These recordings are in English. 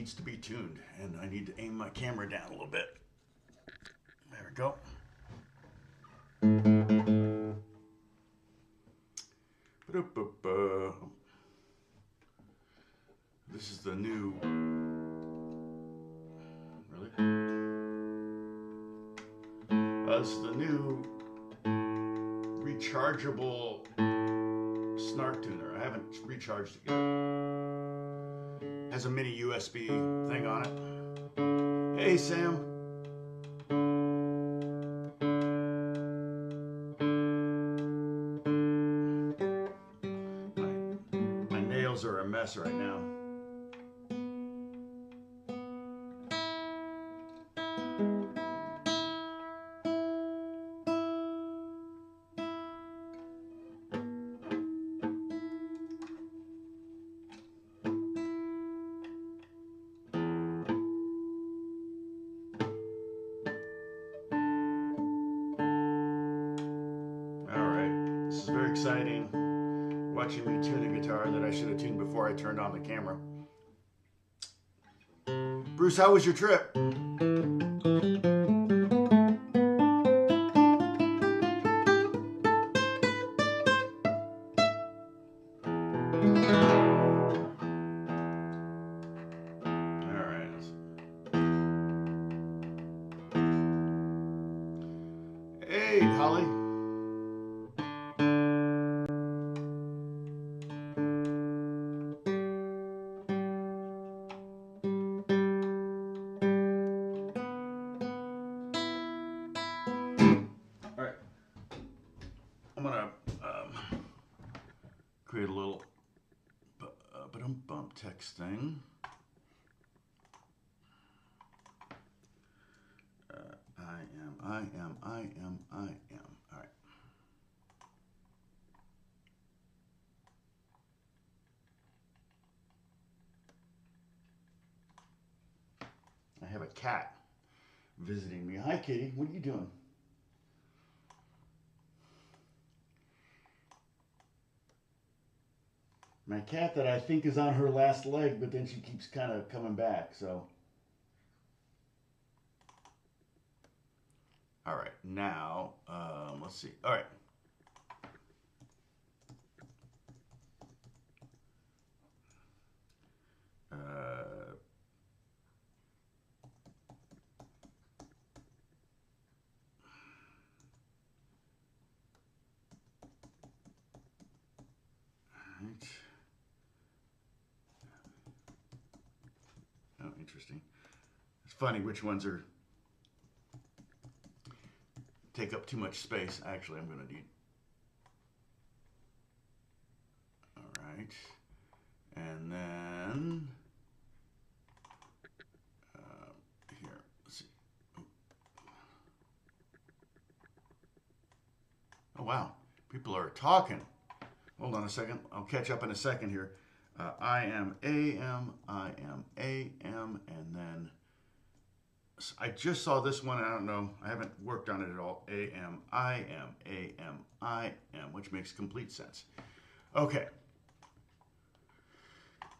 needs to be tuned, and I need to aim my camera down a little bit. There we go. This is the new. Really? This is the new rechargeable snark tuner. I haven't recharged it yet. Has a mini USB thing on it. Hey, Sam. My nails are a mess right now. Very exciting watching me tune a guitar that I should have tuned before I turned on the camera. Bruce, how was your trip? Hey, Holly. I'm gonna create a little bump text thing. I am. All right. I have a cat visiting me. Hi, Kitty. What are you doing? My cat that I think is on her last leg, but then she keeps kind of coming back, so. All right, now, let's see. All right. Right. Oh, interesting. It's funny which ones are take up too much space. Actually, I'm going to need. All right. And then here, let's see. Oh, wow. People are talking. Hold on a second. I'll catch up in a second here. I am AM, and then I just saw this one. I don't know. I haven't worked on it at all. AM, which makes complete sense. Okay.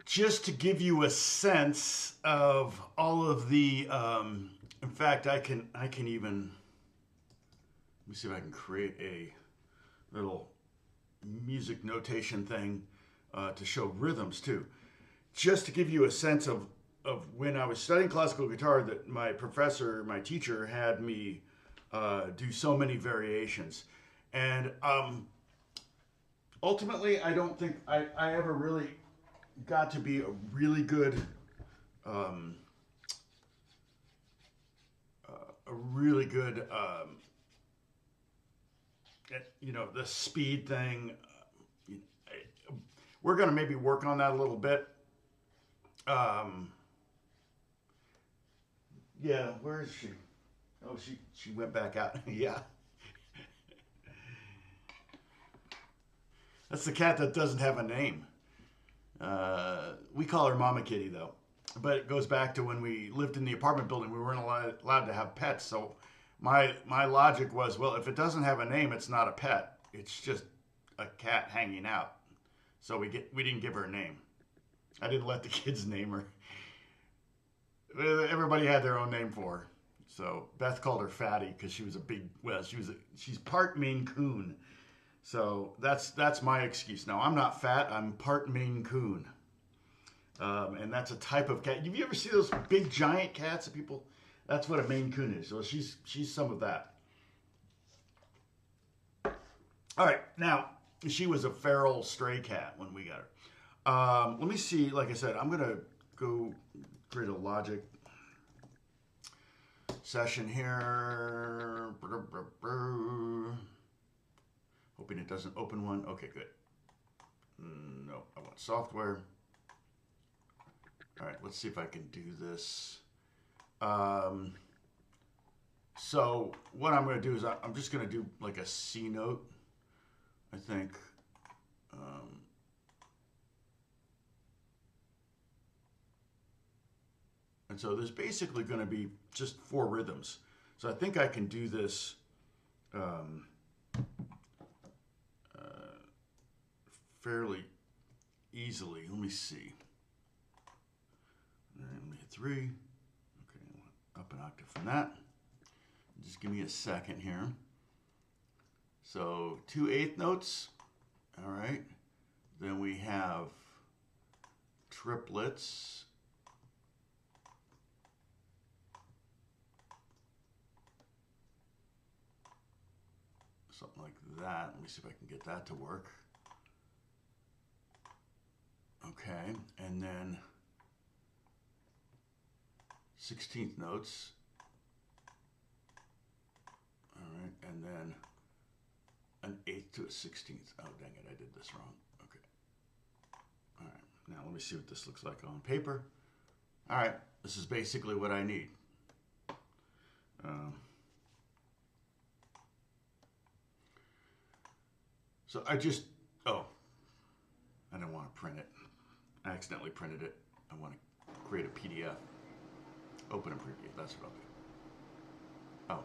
Just to give you a sense of all of the, in fact, I can even, let me see if I can create a little music notation thing to show rhythms too. Just to give you a sense of when I was studying classical guitar, that my professor, my teacher, had me do so many variations. And ultimately, I don't think I ever really got to be a really good, you know, the speed thing. We're going to maybe work on that a little bit. Yeah, where is she? Oh, she went back out. Yeah. That's the cat that doesn't have a name. We call her Mama Kitty, though. But it goes back to when we lived in the apartment building. We weren't allowed to have pets. So my logic was, well, if it doesn't have a name, it's not a pet. It's just a cat hanging out. So we didn't give her a name. I didn't let the kids name her. Everybody had their own name for her. So Beth called her Fatty because she was a big. Well, she's part Maine Coon. So that's my excuse. Now I'm not fat. I'm part Maine Coon, and that's a type of cat. Have you ever seen those big giant cats that people? That's what a Maine Coon is. So she's some of that. All right, now she was a feral stray cat when we got her. Let me see. Like I said, I'm gonna go create a logic session here. Hoping it doesn't open one. Okay, good. No, I want software. All right, let's see if I can do this. So what I'm going to do is I'm just going to do like a C note, I think. And so there's basically going to be just 4 rhythms. So I think I can do this fairly easily. Let me see. All right, let me hit 3. Okay, up an octave from that. Just give me a second here. So 2 8th notes. All right. Then we have triplets. Something like that. Let me see if I can get that to work. Okay, and then 16th notes. All right, and then an 8th to a 16th. Oh, dang it, I did this wrong. Okay. All right, now let me see what this looks like on paper. All right, this is basically what I need. So I just, I didn't want to print it. I accidentally printed it. I want to create a PDF. Open a preview. That's what I'll do. Oh.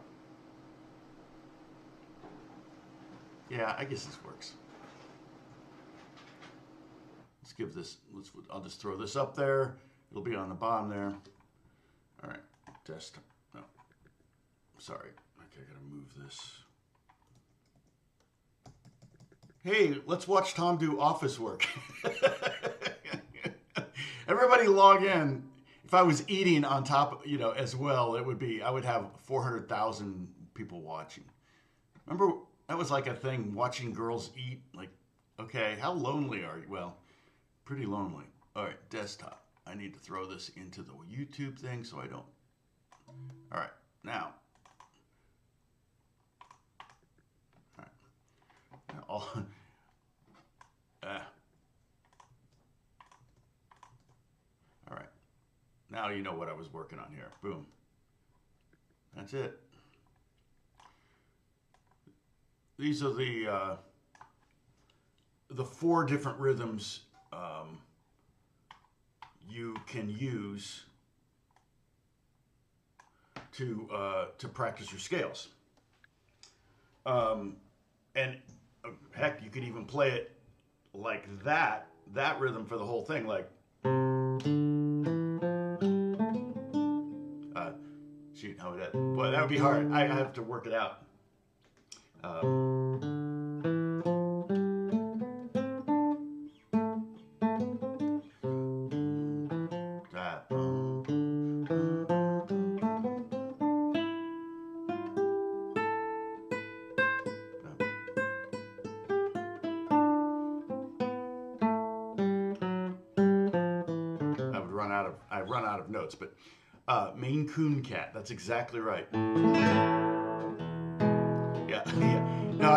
Yeah, I guess this works. Let's give this, I'll just throw this up there. It'll be on the bottom there. All right, desktop. No, sorry. Okay, I gotta move this. Hey, let's watch Tom do office work. Everybody log in. If I was eating on top, as well, it would be, I would have 400,000 people watching. Remember, that was like a thing, watching girls eat. Like, okay, how lonely are you? Well, pretty lonely. All right, desktop. I need to throw this into the YouTube thing so I don't. All right, now. All right. Now you know what I was working on here. Boom. That's it. These are the 4 different rhythms you can use to practice your scales. And heck, you could even play it like that rhythm for the whole thing, like. Shoot, how would that? Boy, that would be hard. I have to work it out. I run out of notes, but Maine Coon cat. That's exactly right. Yeah, yeah. No,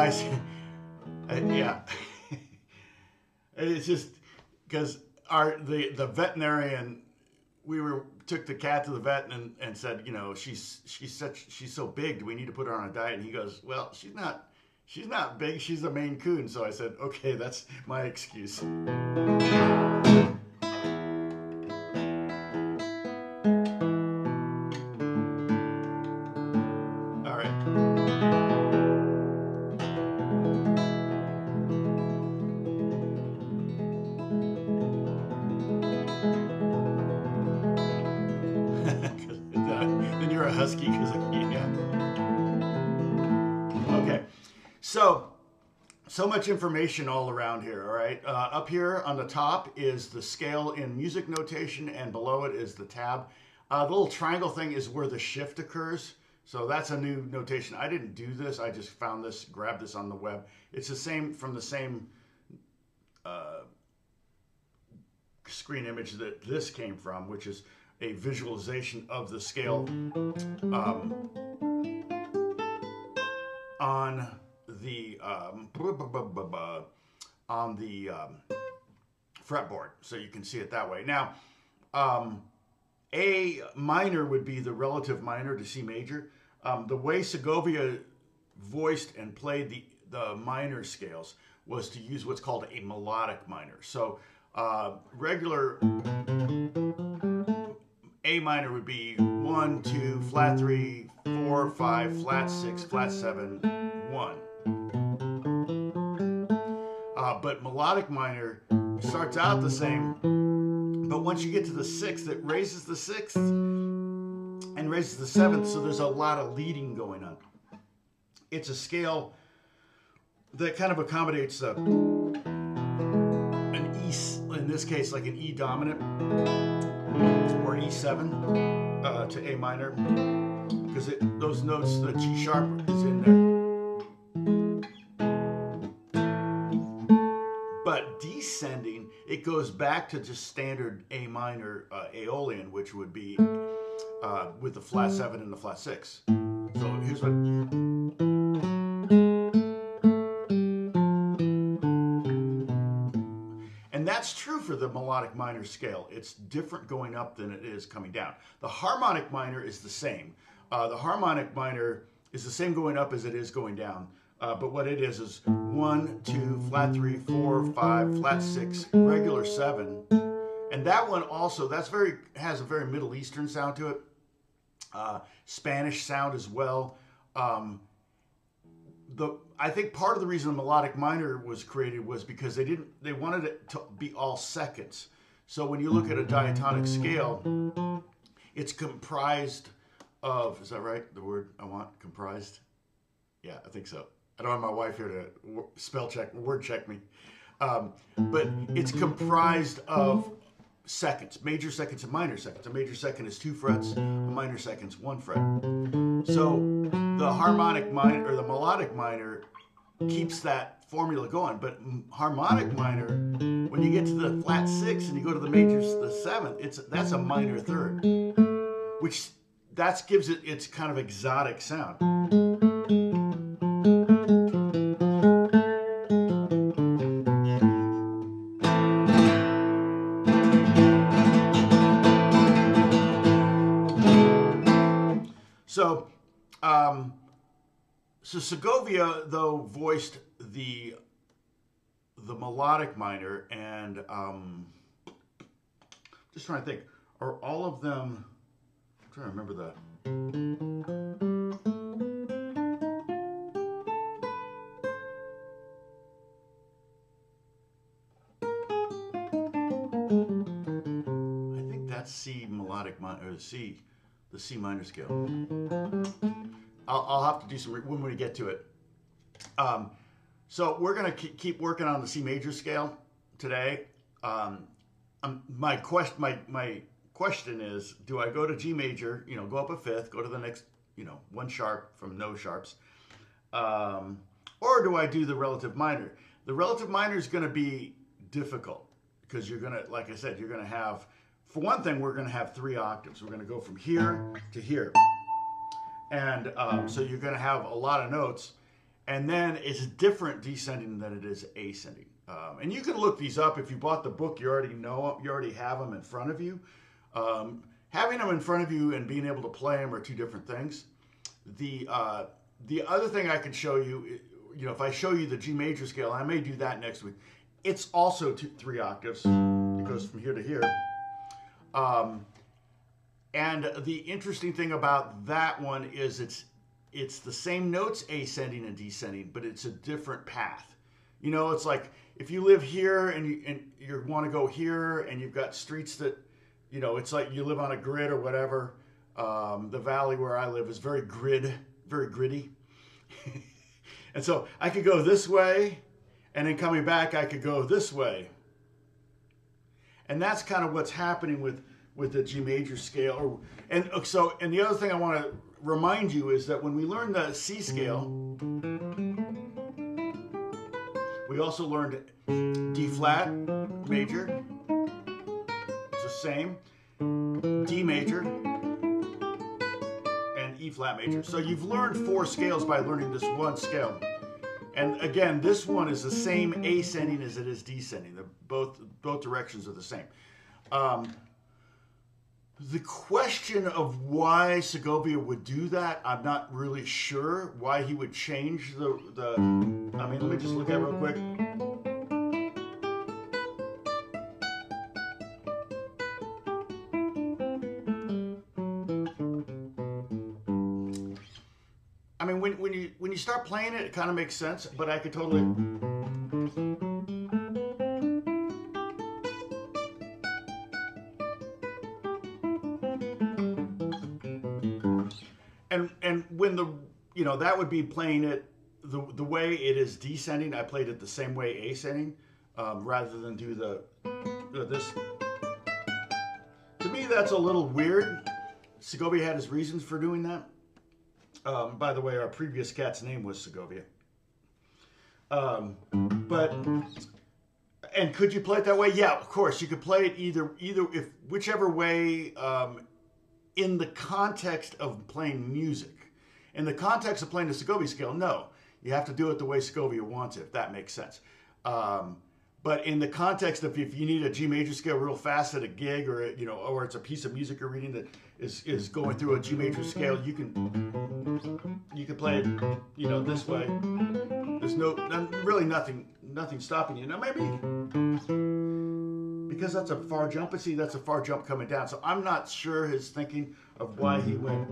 yeah. It's just because the veterinarian, took the cat to the vet and said, she's so big. Do we need to put her on a diet? And he goes, well, she's not big. She's a Maine Coon. So I said, okay, that's my excuse. husky because yeah. Okay, so much information all around here. All right, up here on the top is the scale in music notation, and below it is the tab. The little triangle thing is where the shift occurs. So that's a new notation. I didn't do this. I just found this, grabbed this on the web. It's the same from the same screen image that this came from, which is a visualization of the scale on the fretboard, so you can see it that way. Now, A minor would be the relative minor to C major. The way Segovia voiced and played the minor scales was to use what's called a melodic minor. So regular A minor would be 1, 2, flat 3, 4, 5, flat 6, flat 7, 1. But melodic minor starts out the same, but once you get to the 6th, it raises the 6th and raises the 7th, so there's a lot of leading going on. It's a scale that kind of accommodates an E, in this case, like an E dominant or E7 to A minor, because those notes, the G sharp is in there. But descending, it goes back to just standard A minor Aeolian, which would be with the flat 7 and the flat 6. So here's what. And that's true for the melodic minor scale. It's different going up than it is coming down. The harmonic minor is the same. The harmonic minor is the same going up as it is going down. But what it is 1, 2, flat 3, 4, 5, flat 6, regular 7. And that one also, has a very Middle Eastern sound to it. Spanish sound as well. I think part of the reason the melodic minor was created was because they wanted it to be all seconds. So when you look at a diatonic scale, it's comprised of, is that right? The word I want, comprised? Yeah, I think so. I don't have my wife here to word check me. But it's comprised of seconds, major seconds and minor seconds. A major second is 2 frets, a minor second is 1 fret. So the harmonic minor, or the melodic minor, keeps that formula going. But harmonic minor, when you get to the flat 6 and you go to the major, the 7th, that's a minor third, which gives it its kind of exotic sound. So Segovia, though, voiced the melodic minor, and just trying to think, are all of them? I'm trying to remember that. I think that's C melodic minor, or the C minor scale. I'll have to do some when we get to it. So we're going to keep working on the C major scale today. My question is, do I go to G major, go up a fifth, go to the next, 1 sharp from no sharps, or do I do the relative minor? The relative minor is going to be difficult because you're going to, like I said, you're going to have, for one thing, we're going to have 3 octaves. We're going to go from here to here. And so you're going to have a lot of notes, and then it's different descending than it is ascending. And you can look these up. If you bought the book, you already have them in front of you. Having them in front of you and being able to play them are 2 different things. The other thing I can show you, if I show you the G major scale, I may do that next week. It's also 3 octaves. It goes from here to here. And the interesting thing about that one is it's the same notes ascending and descending, but it's a different path. It's like if you live here and you want to go here, and you've got streets that, it's like you live on a grid or whatever. The valley where I live is very gritty. And so I could go this way, and then coming back, I could go this way. And that's kind of what's happening with the G major scale. And the other thing I want to remind you is that when we learned the C scale, we also learned D flat major. It's the same. D major. And E flat major. So you've learned 4 scales by learning this one scale. And again, this one is the same ascending as it is descending. Both directions are the same. The question of why Segovia would do that, I'm not really sure. Why he would change the I mean, let me just look at it real quick. I mean, when you start playing it, it kind of makes sense, but I could totally. And when that would be playing it the way it is descending. I played it the same way ascending, rather than do this. To me, that's a little weird. Segovia had his reasons for doing that. By the way, our previous cat's name was Segovia. And could you play it that way? Yeah, of course. You could play it whichever way, in the context of playing music. In the context of playing the Segovia scale, no. You have to do it the way Segovia wants it, if that makes sense. But in the context of if you need a G major scale real fast at a gig, or it's a piece of music you're reading that is going through a G major scale, you can play it this way. There's really nothing stopping you. Now maybe because that's a far jump, but see, that's a far jump coming down. So I'm not sure his thinking of why he went.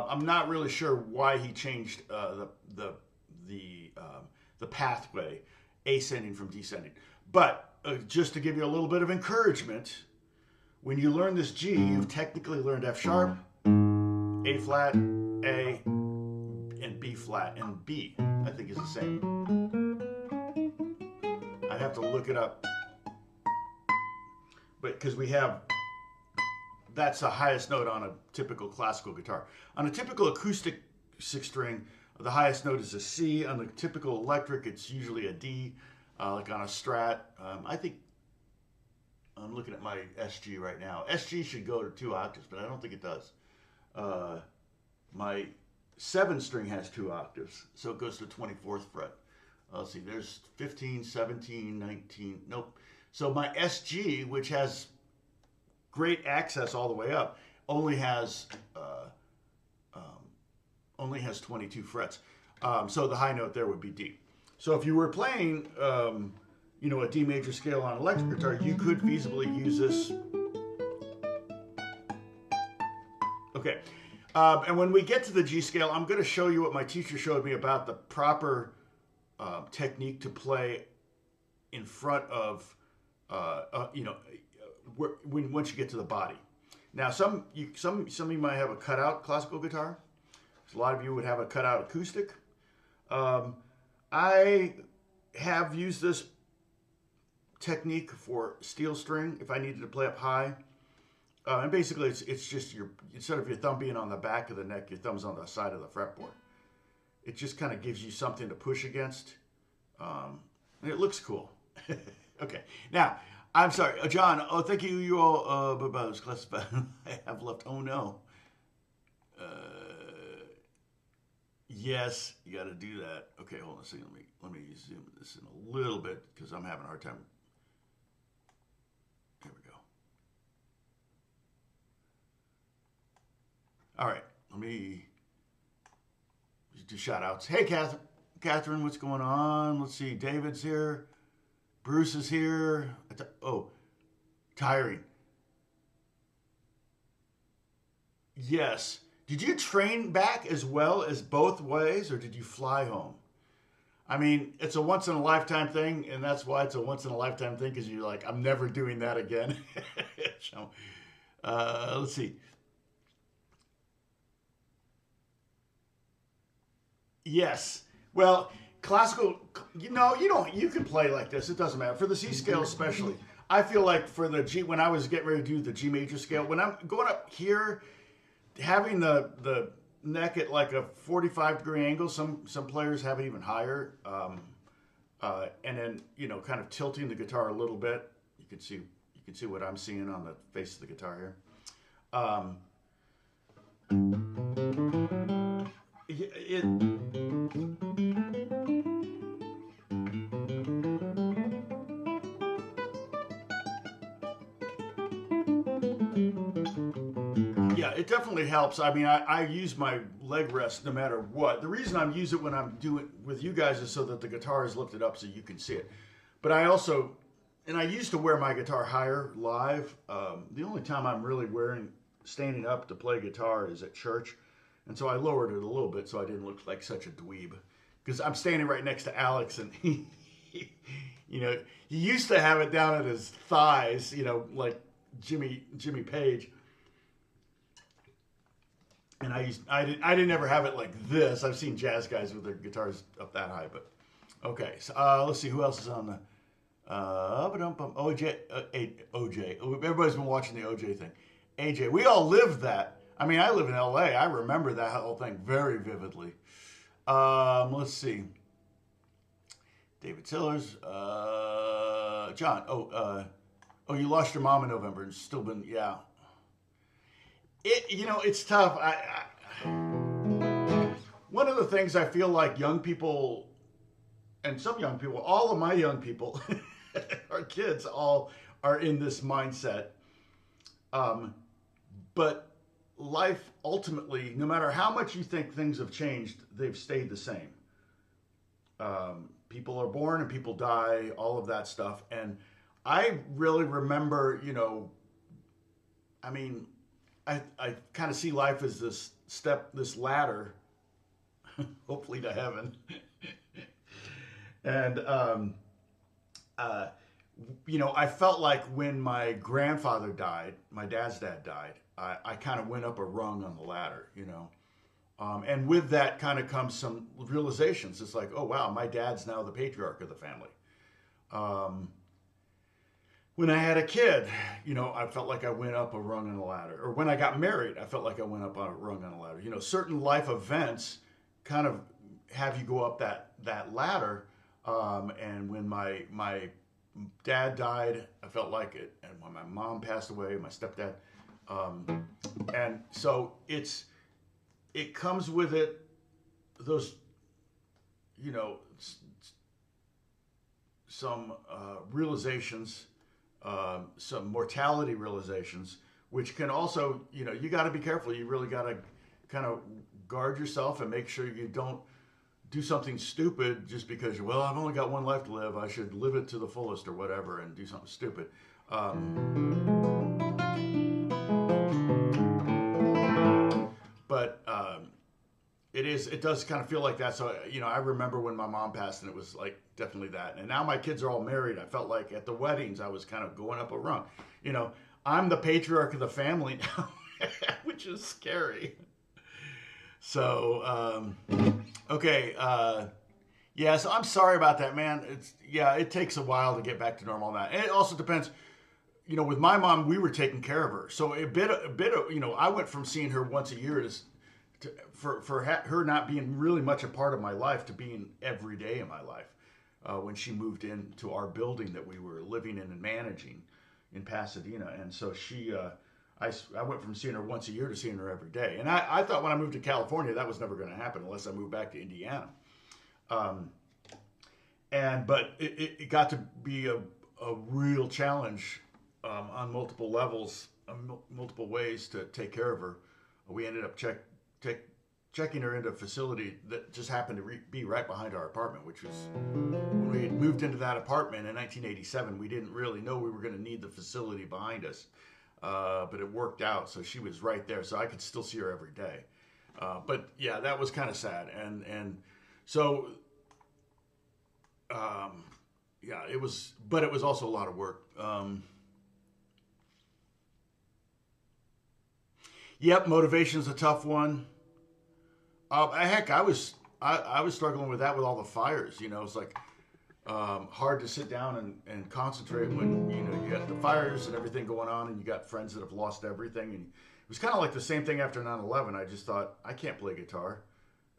I'm not really sure why he changed the pathway, ascending from descending. But just to give you a little bit of encouragement, when you learn this G, you've technically learned F sharp, A flat, A, and B flat. And B, I think, is the same. I'd have to look it up. But because that's the highest note on a typical classical guitar. On a typical acoustic 6-string, the highest note is a C. On the typical electric, it's usually a D, like on a Strat. I think I'm looking at my SG right now. SG should go to 2 octaves, but I don't think it does. My 7-string has 2 octaves, so it goes to 24th fret. Let's see, there's 15, 17, 19, nope. So my SG, which has great access all the way up, only has 22 frets. So the high note there would be D. So if you were playing, a D major scale on electric guitar, you could feasibly use this. Okay. And when we get to the G scale, I'm going to show you what my teacher showed me about the proper technique to play in front of, once you get to the body. Now, some of you might have a cutout classical guitar. A lot of you would have a cutout acoustic. I have used this technique for steel string if I needed to play up high. And basically, it's just instead of your thumb being on the back of the neck, your thumb's on the side of the fretboard. It just kind of gives you something to push against. And it looks cool. Okay. Now, I'm sorry, John. Oh, thank you. You all about this class. I have left. Oh no. Yes, you got to do that. Okay, hold on a second. Let me zoom this in a little bit because I'm having a hard time. There we go. All right, let me do shout outs. Hey, Catherine, what's going on? Let's see. David's here. Bruce is here. Oh, tiring. Yes. Did you train back as well as both ways, or did you fly home? I mean, it's a once in a lifetime thing, and that's why it's a once in a lifetime thing because you're like, I'm never doing that again. So, let's see. Yes. Well, classical, you don't, you can play like this. It doesn't matter. For the C scale, especially. I feel like for the G, when I was getting ready to do the G major scale, when I'm going up here, having the neck at like a 45-degree angle, some players have it even higher. And then, kind of tilting the guitar a little bit. You can see what I'm seeing on the face of the guitar here. Um, it, Yeah, it definitely helps. I mean, I use my leg rest no matter what. The reason I'm using it when I'm doing with you guys is so that the guitar is lifted up so you can see it. But I also, and I used to wear my guitar higher live. The only time I'm really standing up to play guitar is at church. And so I lowered it a little bit so I didn't look like such a dweeb. Because I'm standing right next to Alex and he used to have it down at his thighs, like Jimmy Page. And I didn't ever have it like this. I've seen jazz guys with their guitars up that high, but okay. So let's see who else is on the OJ. OJ. Everybody's been watching the OJ thing. AJ. We all lived that. I mean, I live in LA. I remember that whole thing very vividly. Let's see. David Tillers. John. You lost your mom in November and still been, yeah. It's tough. One of the things I feel like young people, and some young people, all of my young people, our kids, all are in this mindset. But life ultimately, no matter how much you think things have changed, they've stayed the same. People are born and people die, all of that stuff. And I really remember, I mean, I kind of see life as this ladder, hopefully to heaven. And, I felt like when my grandfather died, my dad's dad died, I kind of went up a rung on the ladder, and with that kind of comes some realizations. It's like, oh, wow, my dad's now the patriarch of the family. When I had a kid, I felt like I went up a rung on the ladder. Or when I got married, I felt like I went up on a rung on a ladder. Certain life events kind of have you go up that ladder. And when my dad died, I felt like it. And when my mom passed away, my stepdad. And so it comes with it, those, some realizations, some mortality realizations, which can also, you got to be careful. You really got to kind of guard yourself and make sure you don't do something stupid just because, I've only got one life to live. I should live it to the fullest or whatever and do something stupid. But it does kind of feel like that. So, I remember when my mom passed and it was like definitely that. And now my kids are all married. I felt like at the weddings, I was kind of going up a rung. I'm the patriarch of the family now, which is scary. So, okay. So I'm sorry about that, man. It takes a while to get back to normal now. And it also depends, with my mom, we were taking care of her. So a bit of, I went from seeing her once a year for her not being really much a part of my life to being every day in my life. When she moved into our building that we were living in and managing in Pasadena. And so I went from seeing her once a year to seeing her every day. And I thought when I moved to California, that was never going to happen unless I moved back to Indiana. But it got to be a real challenge on multiple levels, multiple ways to take care of her. We ended up checking her into a facility that just happened to be right behind our apartment, which was when we had moved into that apartment in 1987. We didn't really know we were going to need the facility behind us, but it worked out. So she was right there, so I could still see her every day. But yeah, that was kind of sad, and so yeah, it was, but it was also a lot of work. Yep, motivation's a tough one. Heck, I was struggling with that with all the fires. You know, it's like hard to sit down and concentrate when you got the fires and everything going on, and you got friends that have lost everything. And it was kind of like the same thing after 9/11. I just thought, I can't play guitar.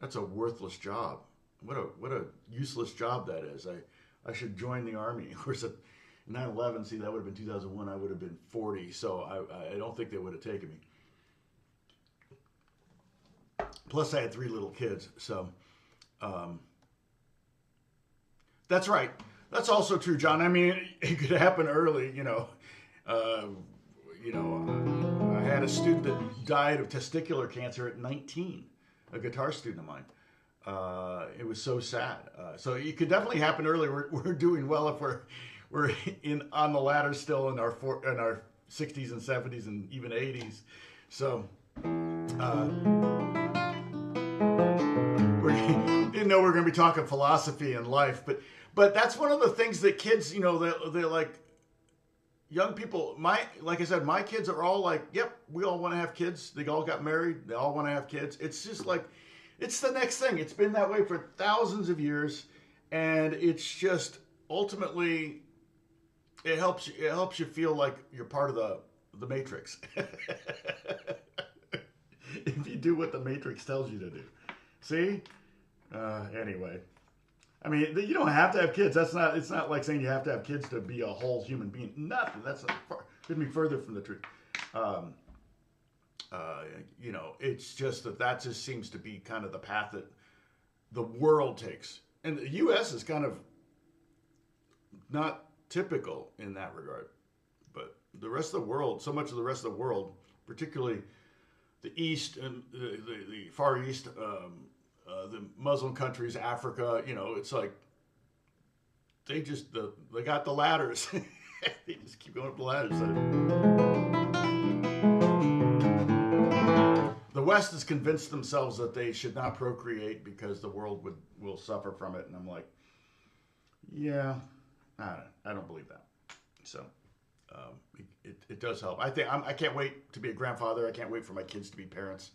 That's a worthless job. What a useless job that is. I should join the army. Of course, at 9/11, see, that would have been 2001. I would have been 40, so I don't think they would have taken me. Plus, I had 3 little kids, so that's right. That's also true, John. I mean, it could happen early. I had a student that died of testicular cancer at 19, a guitar student of mine. It was so sad. So it could definitely happen early. We're doing well if we're on the ladder still in our 60s and 70s and even 80s. So. We didn't know we were going to be talking philosophy and life, but that's one of the things that kids, they're like, young people. Like I said, my kids are all like, yep, we all want to have kids. They all got married. They all want to have kids. It's just like, it's the next thing. It's been that way for thousands of years, and it's just ultimately, it helps you feel like you're part of the Matrix. If you do what the Matrix tells you to do. See? Anyway. I mean, you don't have to have kids. It's not like saying you have to have kids to be a whole human being. Nothing. Couldn't be further from the truth. It's just that just seems to be kind of the path that the world takes. And the U.S. is kind of not typical in that regard. But the rest of the world, so much of the rest of the world, particularly the East and the Far East, the Muslim countries, Africa, it's like they got the ladders. They just keep going up the ladders. The West has convinced themselves that they should not procreate because the world will suffer from it, and I'm like, yeah, I don't believe that. So. It does help. I can't wait to be a grandfather. I can't wait for my kids to be parents.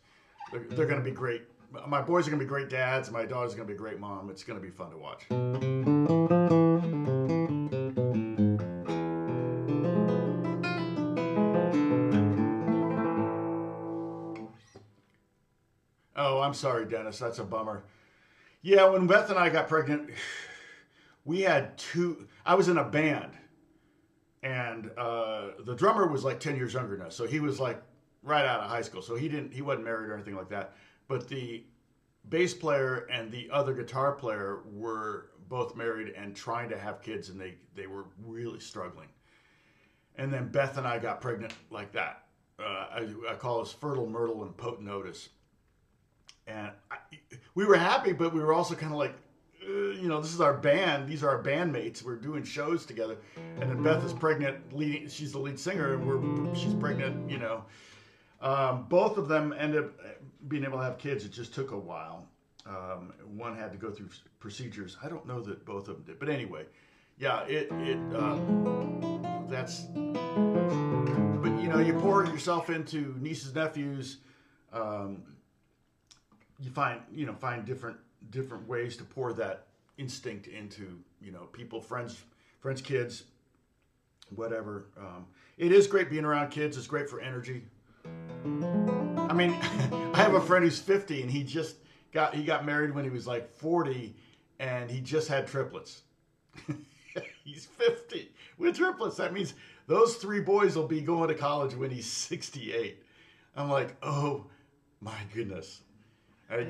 They're going to be great. My boys are going to be great dads. And my daughter's going to be a great mom. It's going to be fun to watch. Oh, I'm sorry, Dennis. That's a bummer. Yeah, when Beth and I got pregnant, we had 2. I was in a band. And the drummer was like 10 years younger than us. So he was like right out of high school. So he wasn't married or anything like that. But the bass player and the other guitar player were both married and trying to have kids. And they were really struggling. And then Beth and I got pregnant like that. I call us Fertile Myrtle and Potent Otis. And we were happy, but we were also kind of like, this is our band. These are our bandmates. We're doing shows together. And then Beth is pregnant. She's the lead singer, and she's pregnant. Both of them ended up being able to have kids. It just took a while. One had to go through procedures. I don't know that both of them did, but anyway, yeah. That's. But you pour yourself into nieces, nephews. You find different ways to pour that instinct into, people, friends, kids, whatever. It is great being around kids. It's great for energy. I mean, I have a friend who's 50 and he got married when he was like 40 and he just had triplets. He's 50 with triplets. That means those 3 boys will be going to college when he's 68. I'm like, oh my goodness. I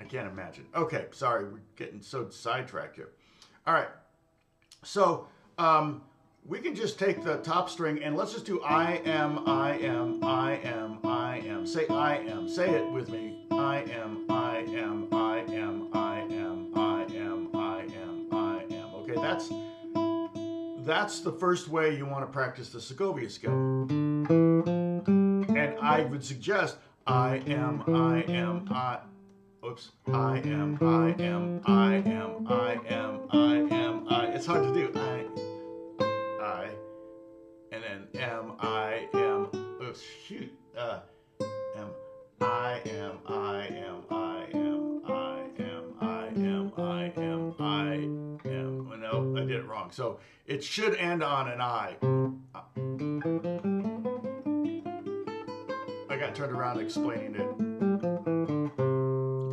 can't imagine. Okay, sorry, we're getting so sidetracked here. All right, so we can just take the top string and let's just do I am. Say I am. Say it with me. I am. Okay, that's the first way you want to practice the Segovia scale. And I would suggest I am. Oops. I am, I am, I am, I am, I am, I. It's hard to do. I, and then am, I am. Oops, shoot. Am, I am, I am, I am, I am, I am, I am, I am. Well, no, I did it wrong. So it should end on an I. I got turned around explaining it.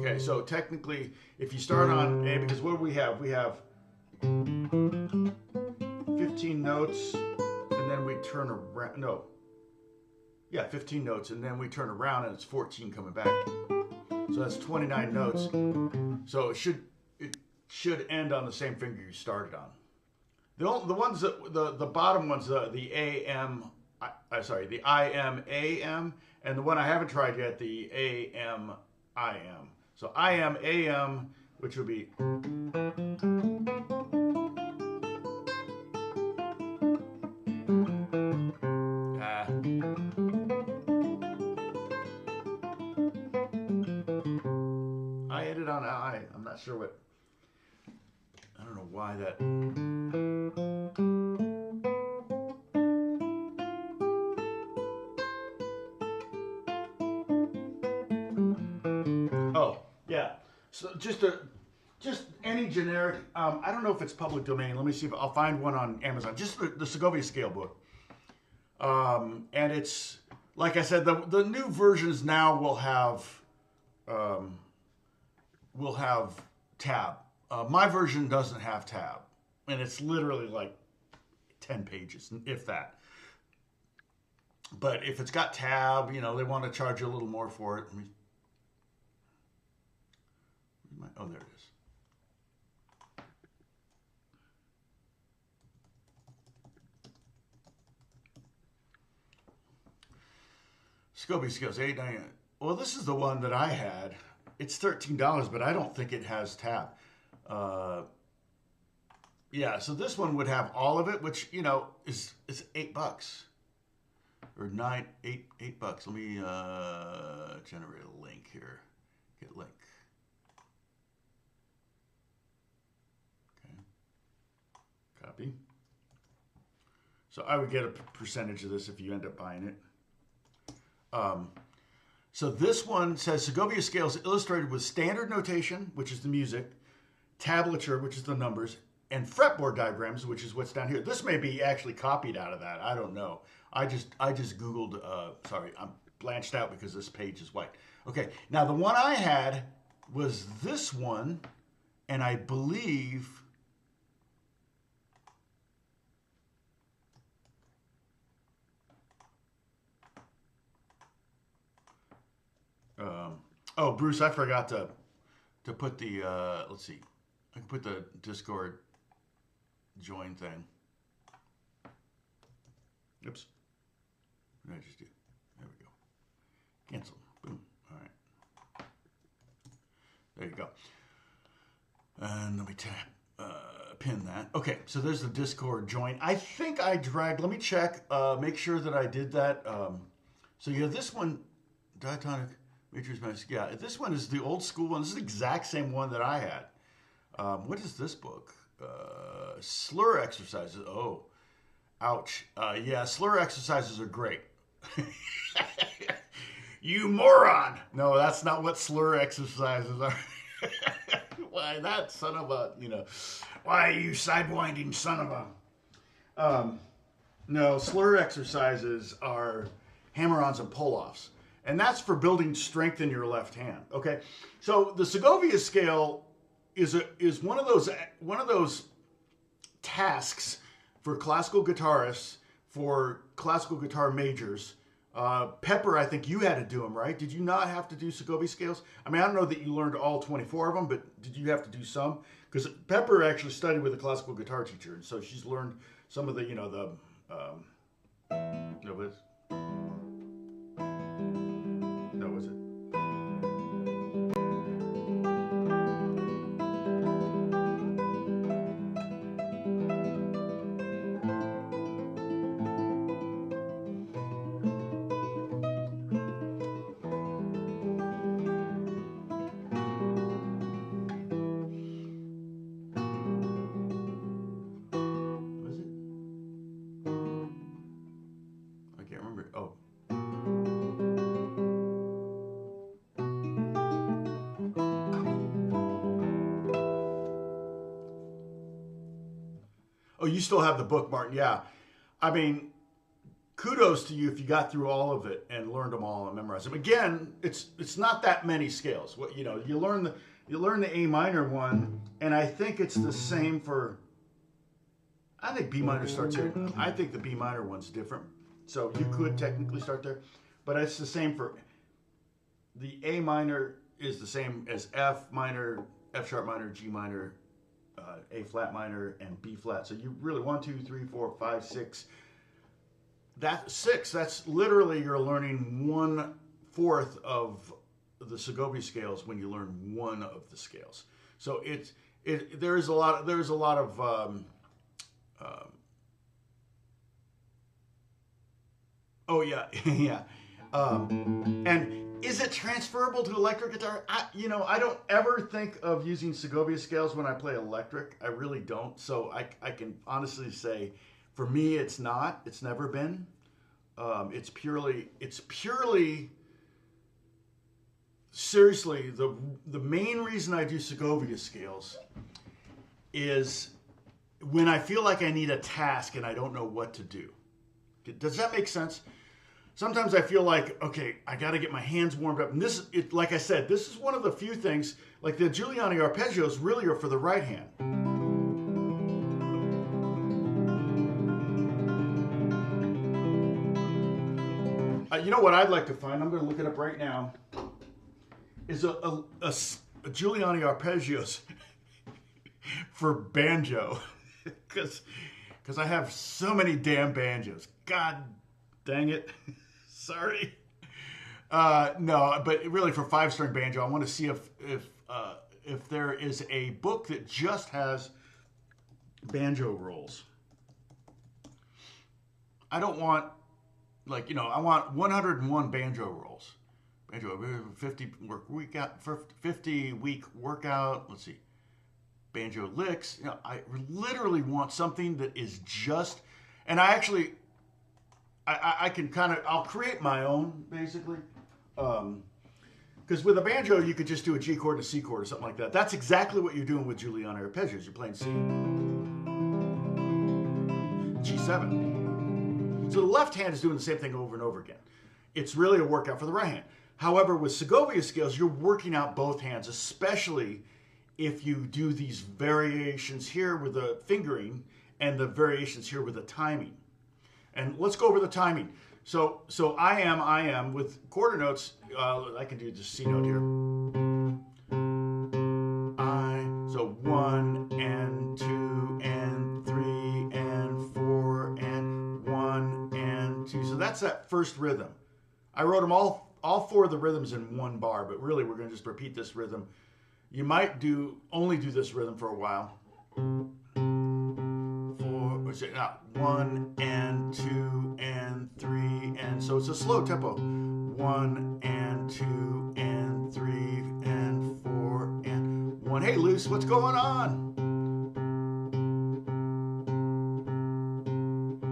Okay, so technically, if you start on A, because what do we have? We have 15 notes, and then we turn around. No. Yeah, 15 notes, and then we turn around, and it's 14 coming back. So that's 29 notes. So it should end on the same finger you started on. The ones that the bottom ones, the AM, the IM AM, and the one I haven't tried yet, the AM IM. So IM AM, which would be. I ended on I. I'm not sure what. I don't know why that. Oh, yeah. So just any generic. I don't know if it's public domain. Let me see if I'll find one on Amazon. Just the Segovia scale book. And it's like I said, the new versions now will have tab. My version doesn't have tab, and it's literally like 10 pages, if that. But if it's got tab, they want to charge you a little more for it. Oh, there it is. Segovia scales, $8.99. Well, this is the one that I had. It's $13, but I don't think it has tab. Yeah, so this one would have all of it, which is $8 or $8 bucks. Let me generate a link here. Get link. Okay. Copy. So I would get a percentage of this if you end up buying it. So this one says Segovia scales illustrated with standard notation, which is the music, tablature, which is the numbers, and fretboard diagrams, which is what's down here. This may be actually copied out of that. I don't know. I just Googled, sorry, I'm blanched out because this page is white. Okay, now the one I had was this one, and I believe... oh, Bruce, I forgot to put the, let's see. I can put the Discord join thing. Oops. What did I just do? There we go. Cancel. Boom. All right. There you go. And let me pin that. Okay, so there's the Discord join. I think I dragged, let me check, make sure that I did that. So yeah, this one, diatonic matrix mask. Yeah, this one is the old school one. This is the exact same one that I had. What is this book? Slur exercises. Oh, ouch. Yeah, slur exercises are great. You moron! No, that's not what slur exercises are. Why, that son of a, why you sidewinding son of a. No, slur exercises are hammer-ons and pull-offs. And that's for building strength in your left hand. Okay, so the Segovia scale is one of those tasks for classical guitarists, for classical guitar majors. Pepper, I think you had to do them, right? Did you not have to do Segovia scales? I mean, I don't know that you learned all 24 of them, but did you have to do some? Because Pepper actually studied with a classical guitar teacher, and so she's learned some of the, was it? Oh, you still have the book, Martin. Yeah. I mean, kudos to you if you got through all of it and learned them all and memorized them. Again, it's not that many scales. What you learn the A minor one, and I think it's the same for. I think B minor starts here. I think the B minor one's different, so you could technically start there, but it's the same for. The A minor is the same as F minor, F sharp minor, G minor, A flat minor, and B flat. So you really 1, 2, 3, 4, 5, 6. That's 6. That's literally you're learning 1/4 of the Segovia scales when you learn one of the scales. So there's a lot of oh yeah yeah. And is it transferable to electric guitar? I don't ever think of using Segovia scales when I play electric. I really don't. So I can honestly say, for me, it's not. It's never been. It's purely. Seriously, the main reason I do Segovia scales is when I feel like I need a task and I don't know what to do. Does that make sense? Sometimes I feel like, okay, I got to get my hands warmed up. And like I said, this is one of the few things, like the Giuliani arpeggios really are for the right hand. You know what I'd like to find? I'm going to look it up right now. Is a Giuliani arpeggios for banjo. Because I have so many damn banjos. God dang it. Sorry. No, but really for 5-string banjo, I want to see if there is a book that just has banjo rolls. I don't want, I want 101 banjo rolls. Banjo 50 week workout. Let's see. Banjo licks. I literally want something that is just, and I actually, I can I'll create my own, basically. Because with a banjo, you could just do a G chord and a C chord or something like that. That's exactly what you're doing with Giuliani arpeggios. You're playing C, G7. So the left hand is doing the same thing over and over again. It's really a workout for the right hand. However, with Segovia scales, you're working out both hands, especially if you do these variations here with the fingering and the variations here with the timing. And let's go over the timing. So I am with quarter notes. I can do just C note here. So 1 and 2 and 3 and 4 and 1 and 2. So that's that first rhythm. I wrote them all 4 of the rhythms in one bar, but really we're going to just repeat this rhythm. You might only do this rhythm for a while. 1 and 2 and 3 and so it's a slow tempo. 1 and 2 and 3 and 4 and 1. Hey, Luce, what's going on?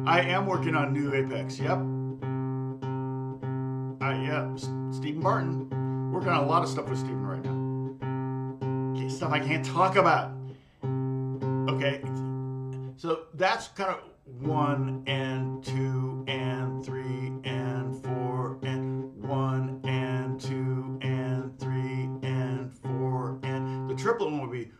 I am working on new Apex. Yep. Yeah, Stephen Martin. Working on a lot of stuff with Stephen right now. Okay, stuff I can't talk about. Okay. So that's kind of 1 and 2 and 3 and 4 and 1 and 2 and 3 and 4 and the triplet one would be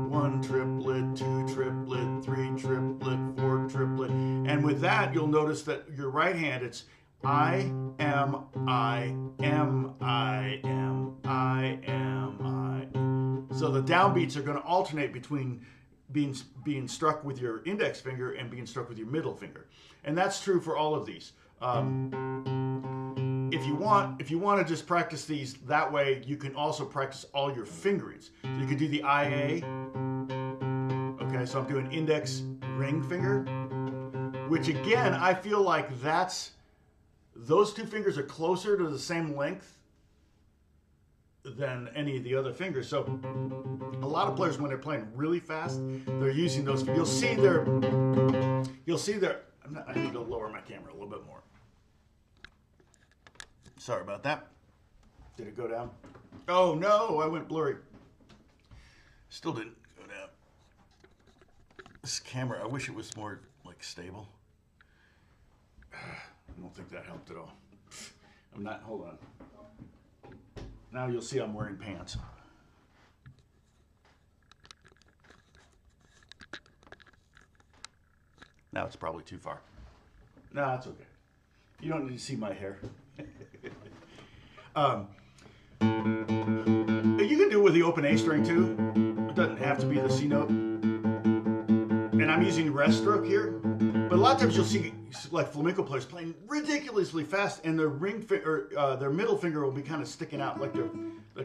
1 triplet, 2 triplet, 3 triplet, 4 triplet. And with that, you'll notice that your right hand, it's I am, I am, I am, I am, I. So the downbeats are going to alternate between being struck with your index finger and being struck with your middle finger, and that's true for all of these. If you want to just practice these that way, you can also practice all your fingerings. So you could do the IA. Okay, so I'm doing index ring finger, which again I feel like those 2 fingers are closer to the same length than any of the other fingers. So a lot of players, when they're playing really fast, they're using those. You'll see their. I need to lower my camera a little bit more. Sorry about that. Did it go down? Oh no, I went blurry. Still didn't go down. This camera, I wish it was more like stable. I don't think that helped at all. I'm not, hold on. Now you'll see I'm wearing pants. Now it's probably too far. No, it's okay. You don't need to see my hair. You can do it with the open A string too. It doesn't have to be the C note. And I'm using rest stroke here. But a lot of times you'll see like flamenco players playing ridiculously fast, and their their middle finger will be kind of sticking out, like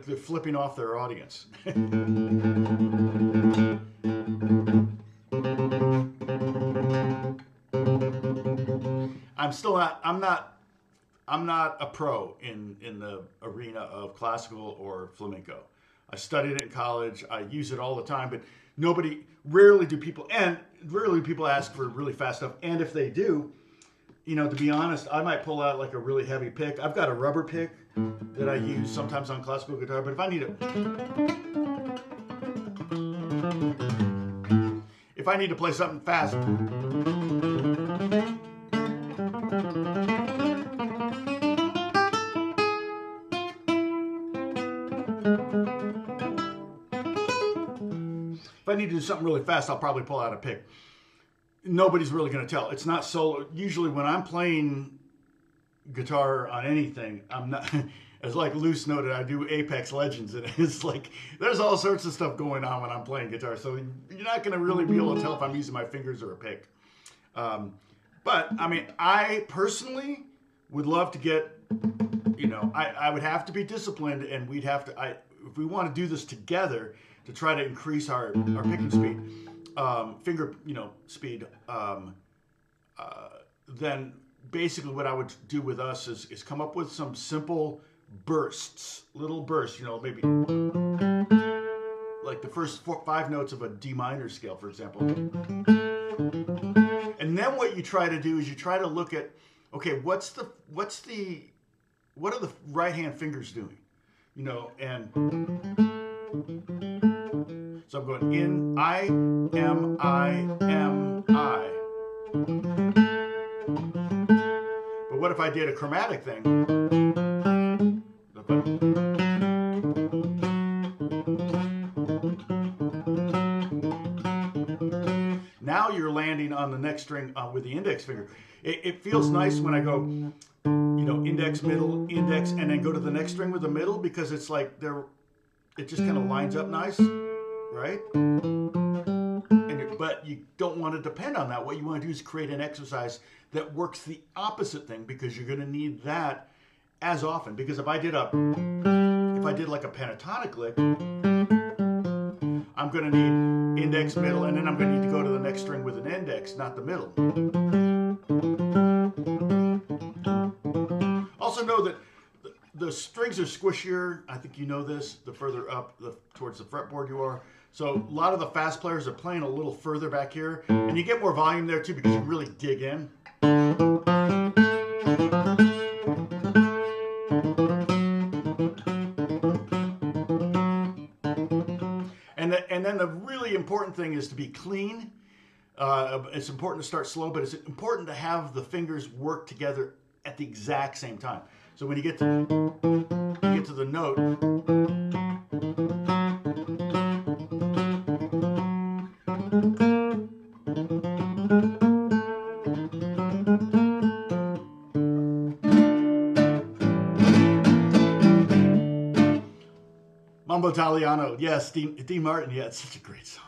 they're flipping off their audience. I'm not a pro in the arena of classical or flamenco. I studied it in college. I use it all the time, but rarely do people ask for really fast stuff. And if they do, you know, to be honest, I might pull out like a really heavy pick. I've got a rubber pick that I use sometimes on classical guitar, but if I need to play something fast, if I need to do something really fast, I'll probably pull out a pick. Nobody's really going to tell. It's not solo. Usually when I'm playing guitar on anything, I'm not, as like Luce noted, I do Apex Legends, and it's like, there's all sorts of stuff going on when I'm playing guitar. So you're not going to really be able to tell if I'm using my fingers or a pick. But I mean, I personally would love to get, you know, I would have to be disciplined, and we'd have to, if we want to do this together to try to increase our picking speed, finger, you know, speed, then basically what I would do with us is come up with some simple bursts, little bursts, you know, maybe like the first 5 notes of a D minor scale, for example. And then what you try to do is you try to look at, okay, what are the right hand fingers doing? You know, and so I'm going in, I, M, I. But what if I did a chromatic thing? Now you're landing on the next string with the index finger. It feels nice when I go, you know, index, middle, index, and then go to the next string with the middle, because it's like it just kind of lines up nice, right? But you don't want to depend on that. What you want to do is create an exercise that works the opposite thing, because you're going to need that as often. Because if I did like a pentatonic lick, I'm going to need index, middle, and then I'm going to need to go to the next string with an index, not the middle. Also know that the strings are squishier. I think you know this. The further up towards the fretboard you are. So a lot of the fast players are playing a little further back here, and you get more volume there too, because you really dig in. And then the really important thing is to be clean. It's important to start slow, but it's important to have the fingers work together at the exact same time. So when you get to the note, Mambo Italiano, yes, Dean Martin, yeah, it's such a great song.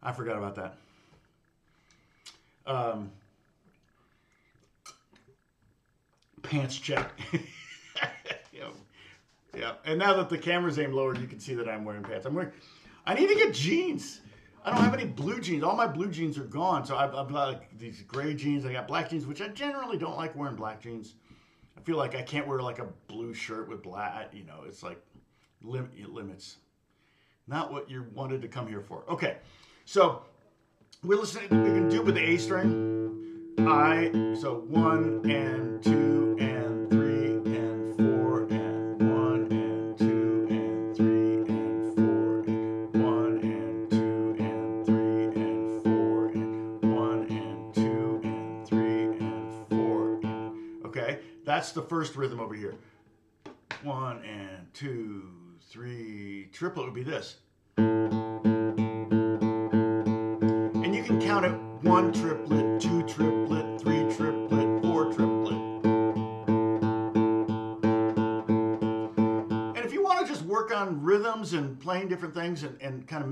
I forgot about that. Pants check. Yeah. And now that the camera's aimed lower, you can see that I'm wearing pants. I need to get jeans. I don't have any blue jeans. All my blue jeans are gone. So I've got like these gray jeans. I got black jeans, which I generally don't like wearing black jeans. I feel like I can't wear like a blue shirt with black, you know, it's like limits. Not what you wanted to come here for. Okay, so we're going to do it with the A string. So 1 and 2 and 3 and 4 and 1 and 2 and 3 and 4 and 1 That's the first rhythm over here. 1 and 2, 3. Triplet would be this. And you can count it 1 triplet, 2 triplet, 3 triplet, 4 triplet. And if you want to just work on rhythms and playing different things and kind of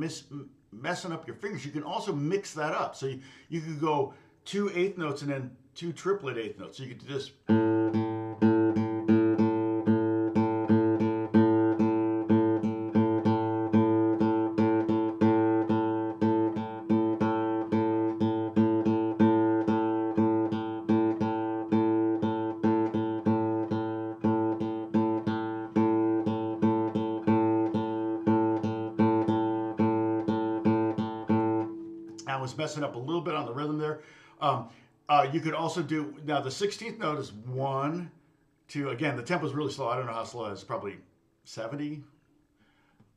messing up your fingers, you can also mix that up. So you could go 2 eighth notes and then 2 triplet eighth notes. So you could do this. I was messing up a little bit on the rhythm there. You could also do, now the 16th note is 1, 2, again, the tempo is really slow. I don't know how slow it is, probably 70.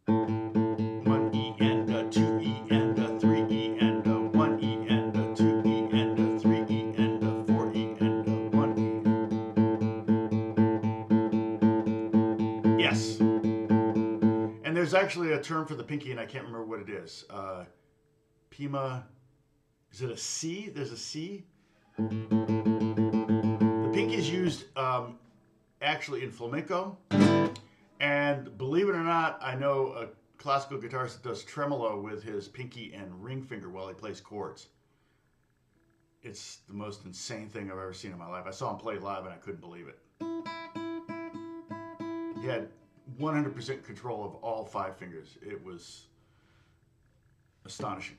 1 E and a 2 E and a 3 E and a 1 E and a 2 E and a 3 E and a 4 E and a 1 E. Yes. And there's actually a term for the pinky, and I can't remember what it is. Pima, is it a C? There's a C. The pinky is used actually in flamenco, and believe it or not, I know a classical guitarist that does tremolo with his pinky and ring finger while he plays chords. It's the most insane thing I've ever seen in my life. I saw him play live and I couldn't believe it. He had 100% control of all 5 fingers. It was astonishing.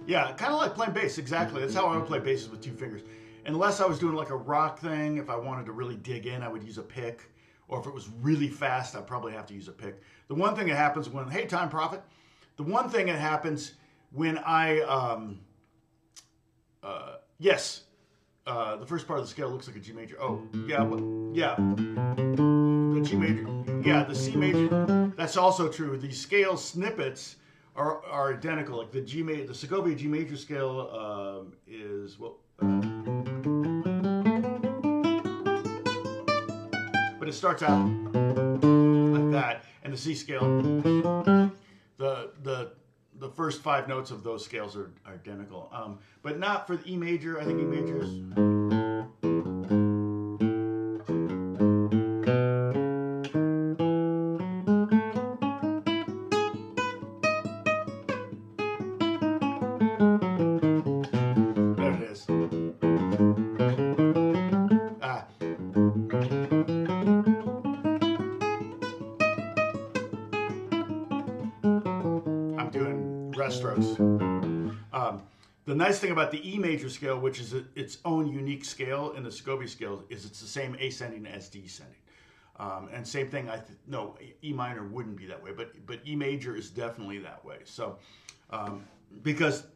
Yeah, kind of like playing bass, exactly. That's how I would play basses with 2 fingers. Unless I was doing like a rock thing, if I wanted to really dig in, I would use a pick. Or if it was really fast, I'd probably have to use a pick. The one thing that happens when, hey, Time Prophet, the one thing that happens when I, the first part of the scale looks like a G major. Oh, yeah, the G major. Yeah, the C major, that's also true. These scale snippets are identical. Like the Segovia G major scale is, well, but it starts out like that, and the C scale, the first 5 notes of those scales are identical, but not for the E major. I think E major is. The nice thing about the E major scale, which is its own unique scale in the Segovia scale, is it's the same ascending as descending. And same thing, no, E minor wouldn't be that way, but E major is definitely that way. So, because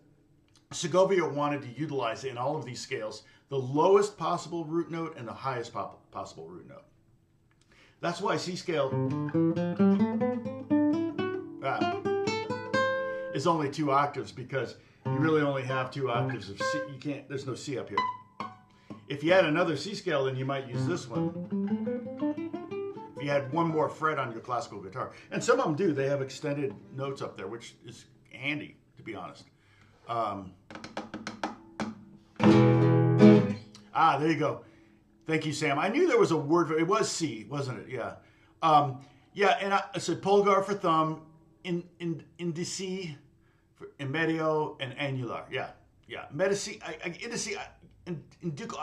Segovia wanted to utilize in all of these scales the lowest possible root note and the highest possible root note. That's why C scale is only 2 octaves, because you really only have 2 octaves of C. You can't, there's no C up here. If you had another C scale, then you might use this one. If you had one more fret on your classical guitar. And some of them do. They have extended notes up there, which is handy, to be honest. There you go. Thank you, Sam. I knew there was a word for it. It was C, wasn't it? Yeah. Yeah, and I said pulgar for thumb, indice, medio, and annular. Yeah. Medici, indice,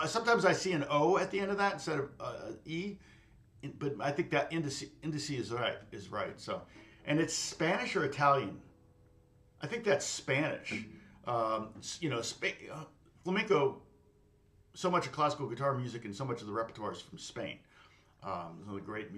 sometimes I see an O at the end of that instead of E, but I think that indice is right. So, and it's Spanish or Italian. I think that's Spanish. Flamenco. So much of classical guitar music and so much of the repertoire is from Spain. The great,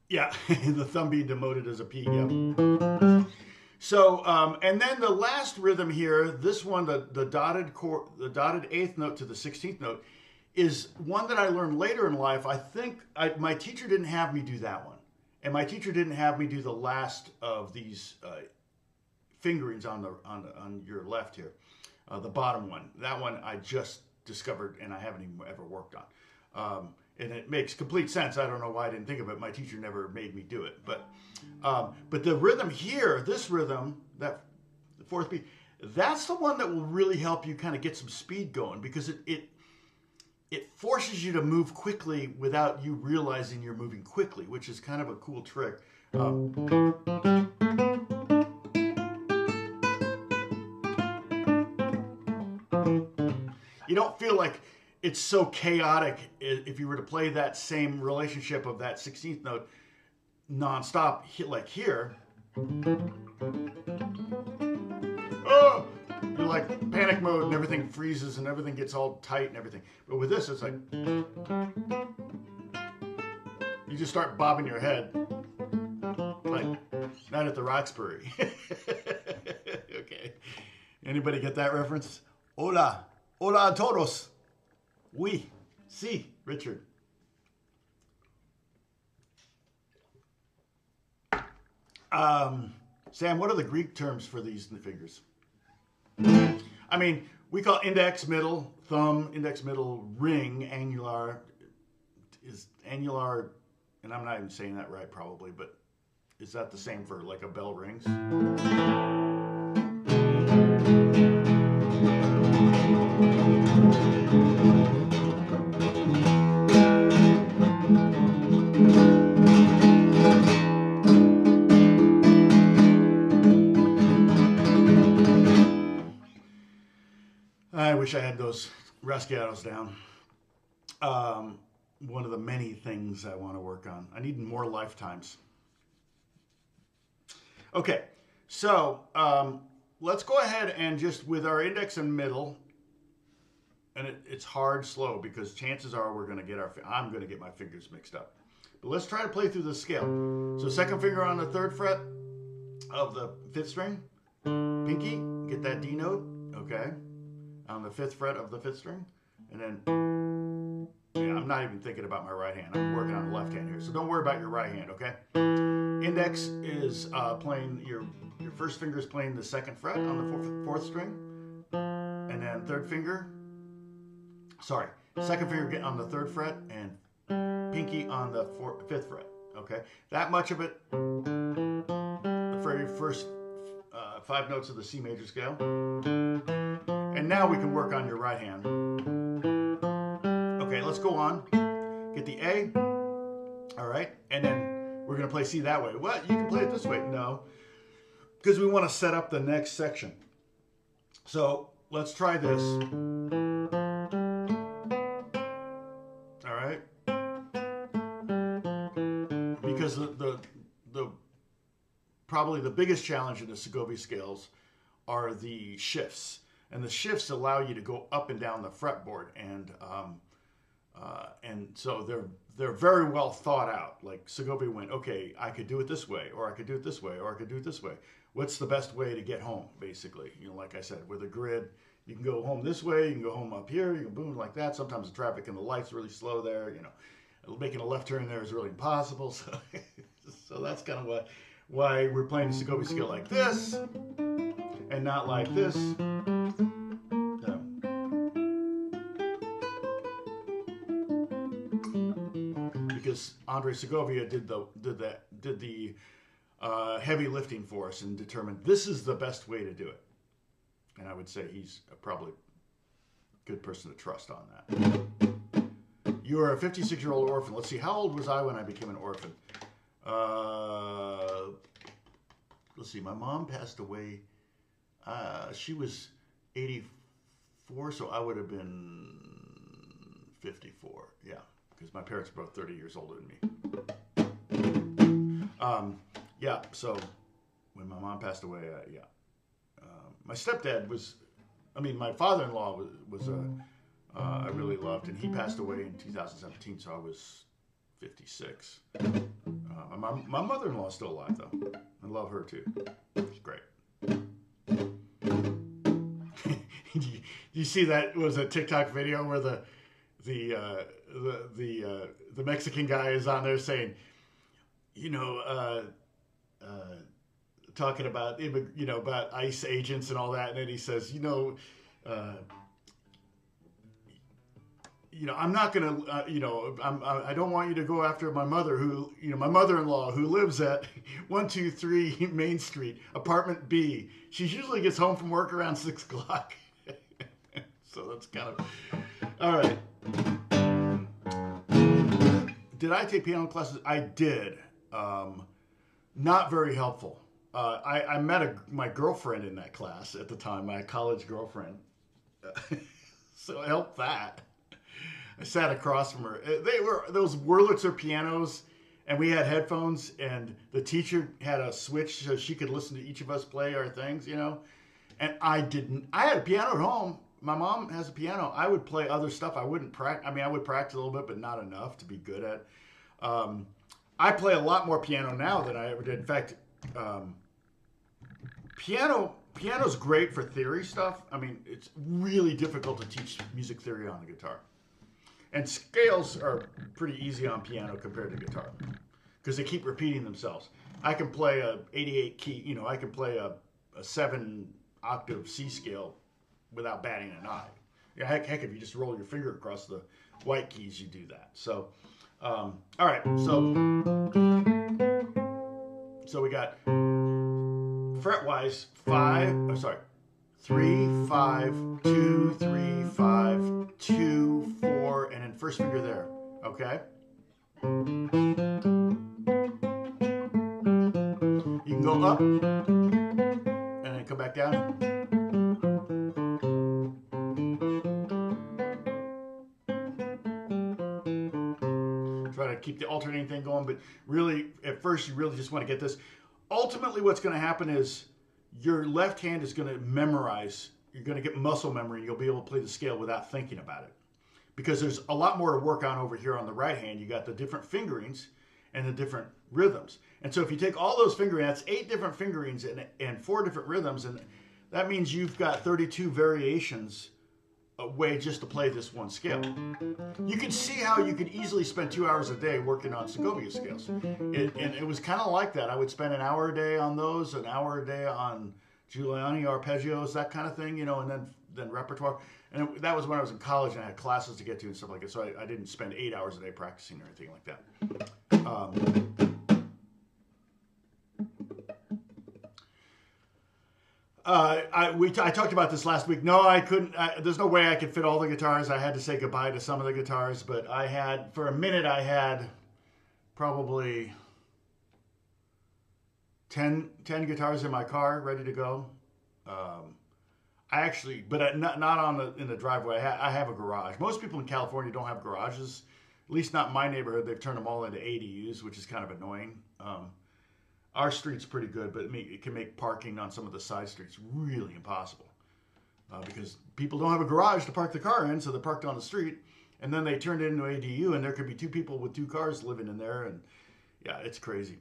Yeah, the thumb being demoted as a P. Yeah. So, and then the last rhythm here, this one, the dotted eighth note to the 16th note, is one that I learned later in life. I think my teacher didn't have me do that one, and my teacher didn't have me do the last of these fingerings on your left here, the bottom one. That one I just discovered, and I haven't even ever worked on. And it makes complete sense. I don't know why I didn't think of it. My teacher never made me do it. But the rhythm here, this rhythm, that the fourth beat, that's the one that will really help you kind of get some speed going, because it forces you to move quickly without you realizing you're moving quickly, which is kind of a cool trick. You don't feel like it's so chaotic if you were to play that same relationship of that 16th note nonstop, like here. Oh, you're like panic mode and everything freezes and everything gets all tight and everything. But with this, it's like you just start bobbing your head like Night at the Roxbury. Okay. Anybody get that reference? Hola. Hola a todos. Oui. Si, Richard. Sam, what are the Greek terms for these fingers? I mean, we call index, middle, thumb, index, middle, ring, annular. Is annular, and I'm not even saying that right probably, but is that the same for like a bell rings? I wish I had those rasgados down. One of the many things I want to work on. I need more lifetimes. Okay, so let's go ahead and just with our index and middle, and it's hard, slow, because chances are I'm going to get my fingers mixed up. But let's try to play through the scale. So second finger on the third fret of the fifth string, pinky, get that D note, okay, on the fifth fret of the fifth string, and then, yeah, I'm not even thinking about my right hand. I'm working on the left hand here, so don't worry about your right hand, okay? Index is playing, your first finger is playing the second fret on the fourth string, and then second finger getting on the third fret, and pinky on the fifth fret, okay? That much of it, the very first 5 notes of the C major scale. And now we can work on your right hand. Okay, let's go on. Get the A. All right, and then we're going to play C that way. Well, you can play it this way. No, because we want to set up the next section. So let's try this. All right, because the probably the biggest challenge in the Segovia scales are the shifts. And the shifts allow you to go up and down the fretboard, and so they're very well thought out. Like Segovia went, okay, I could do it this way, or I could do it this way, or I could do it this way. What's the best way to get home, basically? You know, like I said, with a grid, you can go home this way, you can go home up here, you can boom like that. Sometimes the traffic and the light's really slow there. You know, making a left turn there is really impossible. So, so that's kind of why we're playing the Segovia scale like this, and not like this. Because Andre Segovia did the heavy lifting for us and determined this is the best way to do it. And I would say he's probably a good person to trust on that. You are a 56-year-old orphan. Let's see, how old was I when I became an orphan? Let's see, my mom passed away. She was 84, so I would have been 54. Yeah, because my parents are both 30 years older than me. Yeah, so when my mom passed away, yeah. My stepdad was, my father-in-law was I really loved. And he passed away in 2017, so I was 56. My mother-in-law is still alive, though. I love her, too. She's great. You see that was a TikTok video where the Mexican guy is on there saying, talking about about ICE agents and all that, and then he says, I'm not gonna, I don't want you to go after my mother, my mother-in-law who lives at 123 Main Street, apartment B. She usually gets home from work around 6 o'clock. So that's kind of, all right. Did I take piano classes? I did. Not very helpful. I met my girlfriend in that class at the time, my college girlfriend. So I helped that. I sat across from her. They were those Wurlitzer pianos, and we had headphones, and the teacher had a switch so she could listen to each of us play our things, And I didn't. I had a piano at home. My mom has a piano. I would play other stuff. I wouldn't practice. I would practice a little bit, but not enough to be good at. I play a lot more piano now than I ever did. In fact, piano's great for theory stuff. It's really difficult to teach music theory on the guitar. And scales are pretty easy on piano compared to guitar because they keep repeating themselves. I can play a 88 key, I can play a 7-octave C scale without batting an eye. Heck, if you just roll your finger across the white keys, you do that. So, all right. So we got fret-wise 3, 5, 2, 3, 5, 2, 4, and then first finger there. Okay. You can go up and then come back down. Try to keep the alternating thing going, but really, at first, you really just want to get this. Ultimately, what's going to happen is your left hand is going to memorize. You're going to get muscle memory. You'll be able to play the scale without thinking about it. Because there's a lot more to work on over here on the right hand. You got the different fingerings and the different rhythms. And so if you take all those fingerings, that's 8 different fingerings and 4 different rhythms, and that means you've got 32 variations a way just to play this one scale. You can see how you could easily spend 2 hours a day working on Segovia scales. And it was kind of like that. I would spend an hour a day on those, an hour a day on Giuliani arpeggios, that kind of thing, and then repertoire. And that was when I was in college and I had classes to get to and stuff like that. So I didn't spend 8 hours a day practicing or anything like that. I talked about this last week. No, I couldn't. There's no way I could fit all the guitars. I had to say goodbye to some of the guitars. But for a minute, I had probably 10 guitars in my car ready to go. Not in the driveway. I have a garage. Most people in California don't have garages. At least not in my neighborhood. They've turned them all into ADUs, which is kind of annoying. Our street's pretty good, but it can make parking on some of the side streets really impossible. Because people don't have a garage to park the car in, so they're parked on the street. And then they turned it into ADU, and there could be 2 people with 2 cars living in there. And yeah, it's crazy.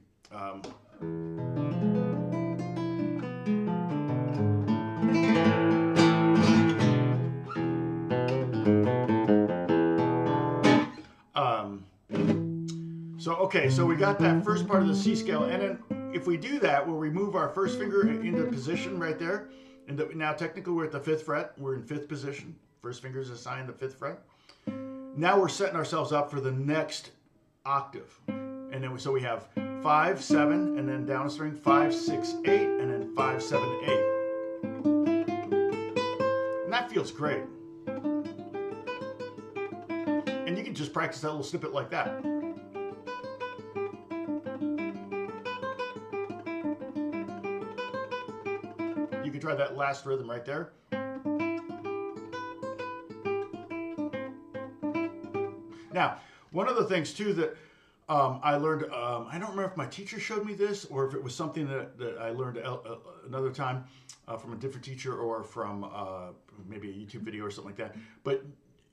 So we got that first part of the C scale, and then if we do that, we'll remove our first finger into position right there. And now technically we're at the 5th fret. We're in 5th position. First finger is assigned the 5th fret. Now we're setting ourselves up for the next octave. And then so we have 5, 7, and then down a string, 5, 6, 8, and then 5, 7, 8. And that feels great. And you can just practice that little snippet like that. You can try that last rhythm right there. Now, one of the things too that I learned, I don't remember if my teacher showed me this or if it was something that I learned another time from a different teacher or from maybe a YouTube video or something like that. But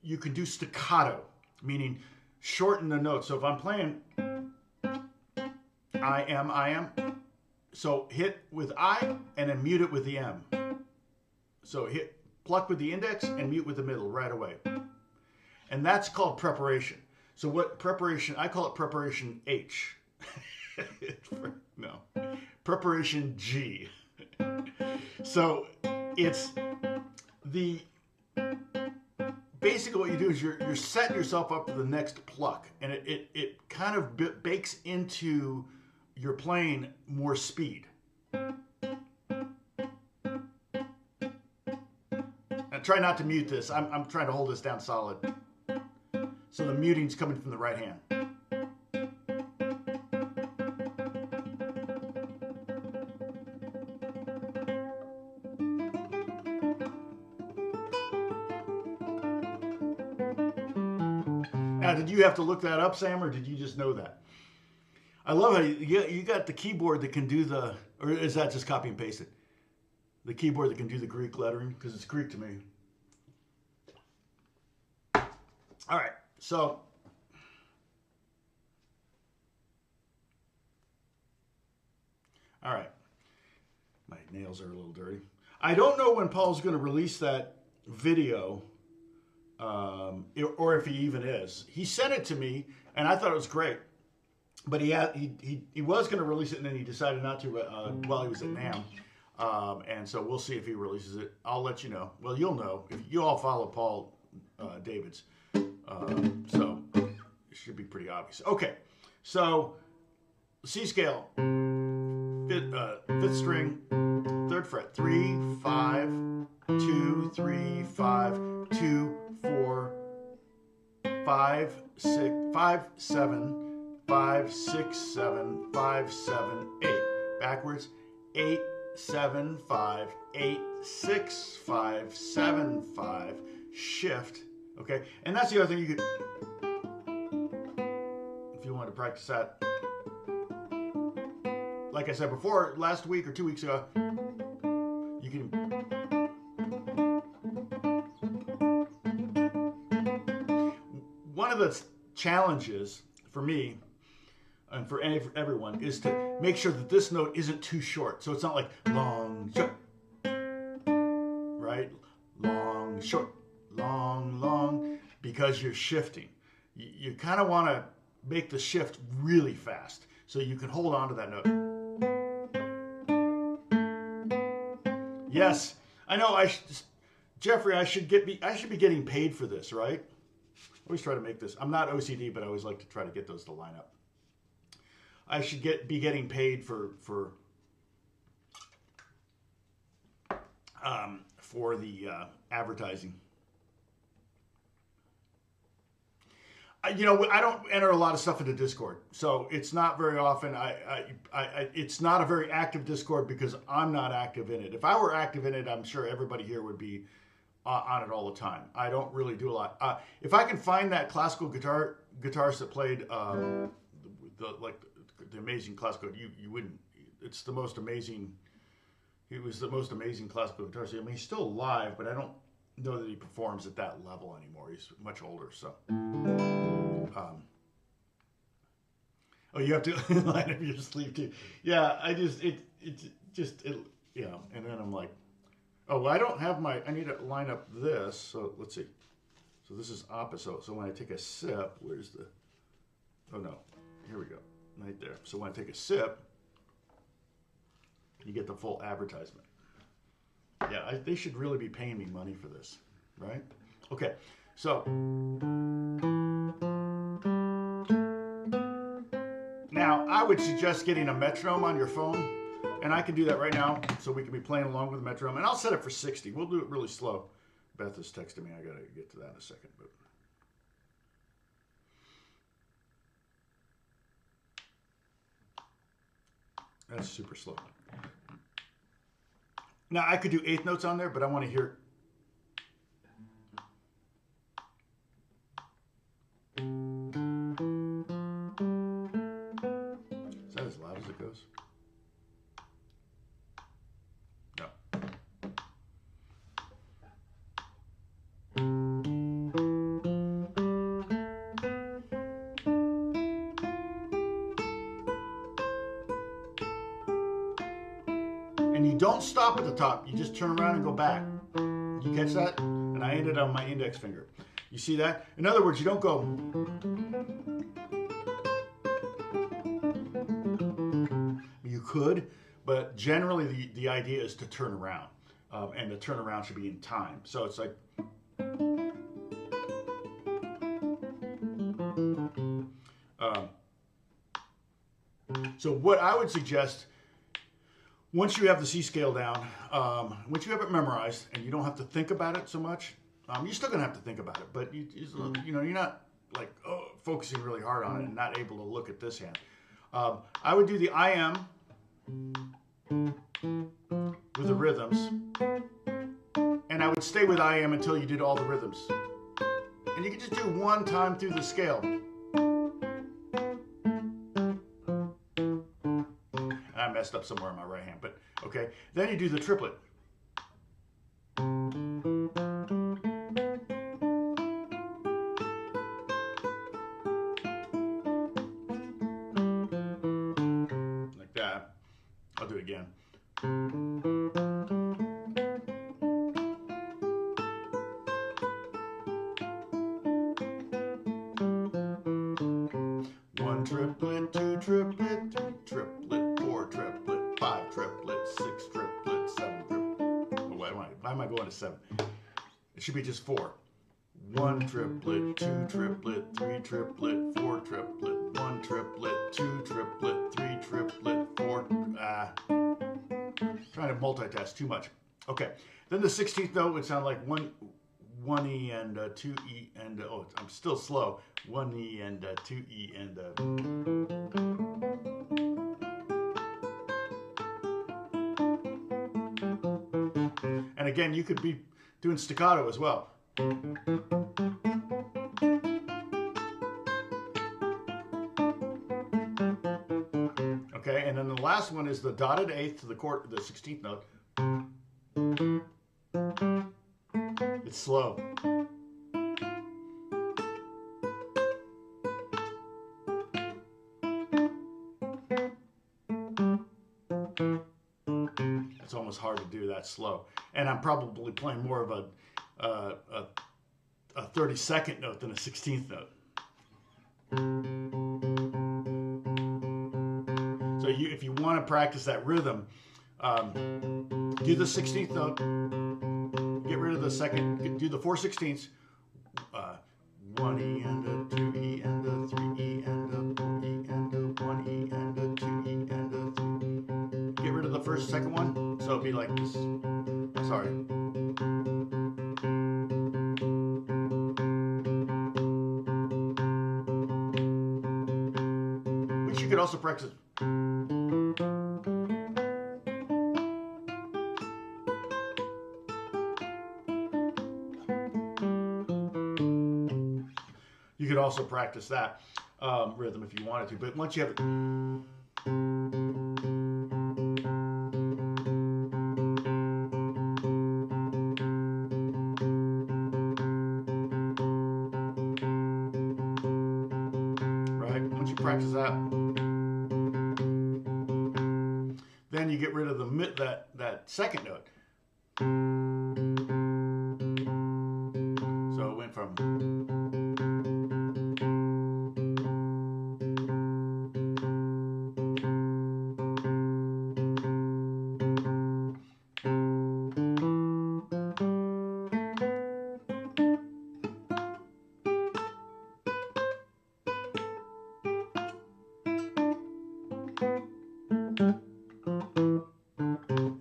you can do staccato, meaning shorten the notes. So if I'm playing I am, so hit with I and then mute it with the M. So hit pluck with the index and mute with the middle right away. And that's called preparation. So what preparation, I call it preparation H. No, preparation G. So it's the, basically what you do is you're setting yourself up for the next pluck. And it kind of bakes into your playing more speed. Now try not to mute this. I'm trying to hold this down solid. So the muting's coming from the right hand. Now, did you have to look that up, Sam, or did you just know that? I love how you got the keyboard that can do the, or is that just copy and paste it? The keyboard that can do the Greek lettering, because it's Greek to me. All right, so all right, my nails are a little dirty. I don't know when Paul's going to release that video, or if he even is. He sent it to me, and I thought it was great. But he was going to release it, and then he decided not to while he was at NAMM. And so we'll see if he releases it. I'll let you know. Well, you'll know. If you all follow Paul Davids. So it should be pretty obvious. Okay, so C scale, fifth string, 3rd fret, 3, 5, 2, 3, 5, 2, 4, 5, 6, 5, 7, 5, 6, 7, 5, 7, 8. Backwards, 8, 7, 5, 8, 6, 5, 7, 5. Shift. Okay, and that's the other thing you could, if you want to practice that. Like I said before, last week or 2 weeks ago, you can. One of the challenges for me and for everyone is to make sure that this note isn't too short. So it's not like long, short, right? Long, short, long, long, because you're shifting. You kind of want to make the shift really fast so you can hold on to that note. Yes, I know. Jeffrey, I should be getting paid for this, right? I always try to make this. I'm not OCD, but I always like to try to get those to line up. I should be getting paid for the advertising. You know, I don't enter a lot of stuff into Discord, so it's not very often. It's not a very active Discord because I'm not active in it. If I were active in it, I'm sure everybody here would be on it all the time. I don't really do a lot. If I can find that classical guitarist that played the amazing classical, you wouldn't. It's the most amazing. He was the most amazing classical guitarist. I mean, he's still alive, but I don't know that he performs at that level anymore. He's much older, so. Oh, you have to line up your sleeve too. Yeah, you know, and then I'm like, oh, well, I don't have I need to line up this. So let's see. So this is opposite. So when I take a sip, where's the, oh no, here we go, right there. So when I take a sip, you get the full advertisement. Yeah, they should really be paying me money for this, right? Okay, so. Now, I would suggest getting a metronome on your phone, and I can do that right now, so we can be playing along with the metronome, and I'll set it for 60. We'll do it really slow. Beth is texting me. I got to get to that in a second. But that's super slow. Now, I could do eighth notes on there, but I want to hear. Is that as loud as it goes? No. And you don't stop at the top. You just turn around and go back. You catch that? And I ended on my index finger. You see that? In other words, you don't go. You could, but generally the idea is to turn around. And the turnaround should be in time. So it's like. So what I would suggest, once you have the C scale down, once you have it memorized, and you don't have to think about it so much, you're still gonna have to think about it, but you know, you're not like focusing really hard on it and not able to look at this hand. I would do the IM with the rhythms, and I would stay with IM until you did all the rhythms. And you can just do one time through the scale. I messed up somewhere on my right hand, but okay. Then you do the triplet. Like that. I'll do it again. One triplet, two triplet, three triplet, four triplet, five triplet, six triplet, seven triplet. Oh, why am I going to seven? It should be just four. One triplet, two triplet, three triplet, four triplet, one triplet, two triplet, three triplet, four. Trying to multitask too much. Okay. Then the 16th note would sound like one E and two E and oh, I'm still slow. One E and two E and. And again, you could be doing staccato as well. Okay, and then the last one is the dotted eighth to the 16th note. It's slow. It's almost hard to do that slow. And I'm probably playing more of a 32nd note than a 16th note. So if you want to practice that rhythm, do the 16th note, get rid of the second, do the 4/16ths, 1 E and a 2 E and a 3 E and a 4 E and a 1 E and a 2 E and a 3. Get rid of the second one, so it'll be like this. Sorry. Which you could also practice. You could also practice that rhythm if you wanted to, but once you have it. Right? Once you practice that, then you get rid of that second note. So it went from.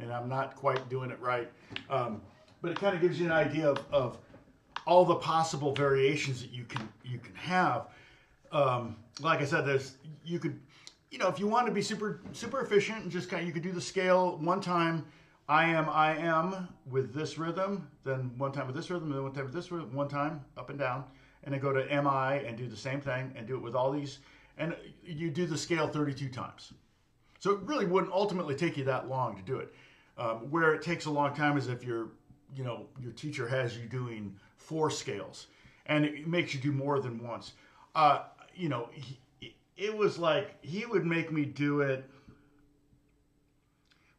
And I'm not quite doing it right, but it kind of gives you an idea of all the possible variations that you can have. Like I said, you could, if you want to be super efficient and just you could do the scale one time, I am with this rhythm, then one time with this rhythm, then one time with this rhythm, one time up and down, and then go to MI and do the same thing and do it with all these, and you do the scale 32 times. So it really wouldn't ultimately take you that long to do it. Where it takes a long time is if your teacher has you doing 4 scales, and it makes you do more than once. It was like he would make me do it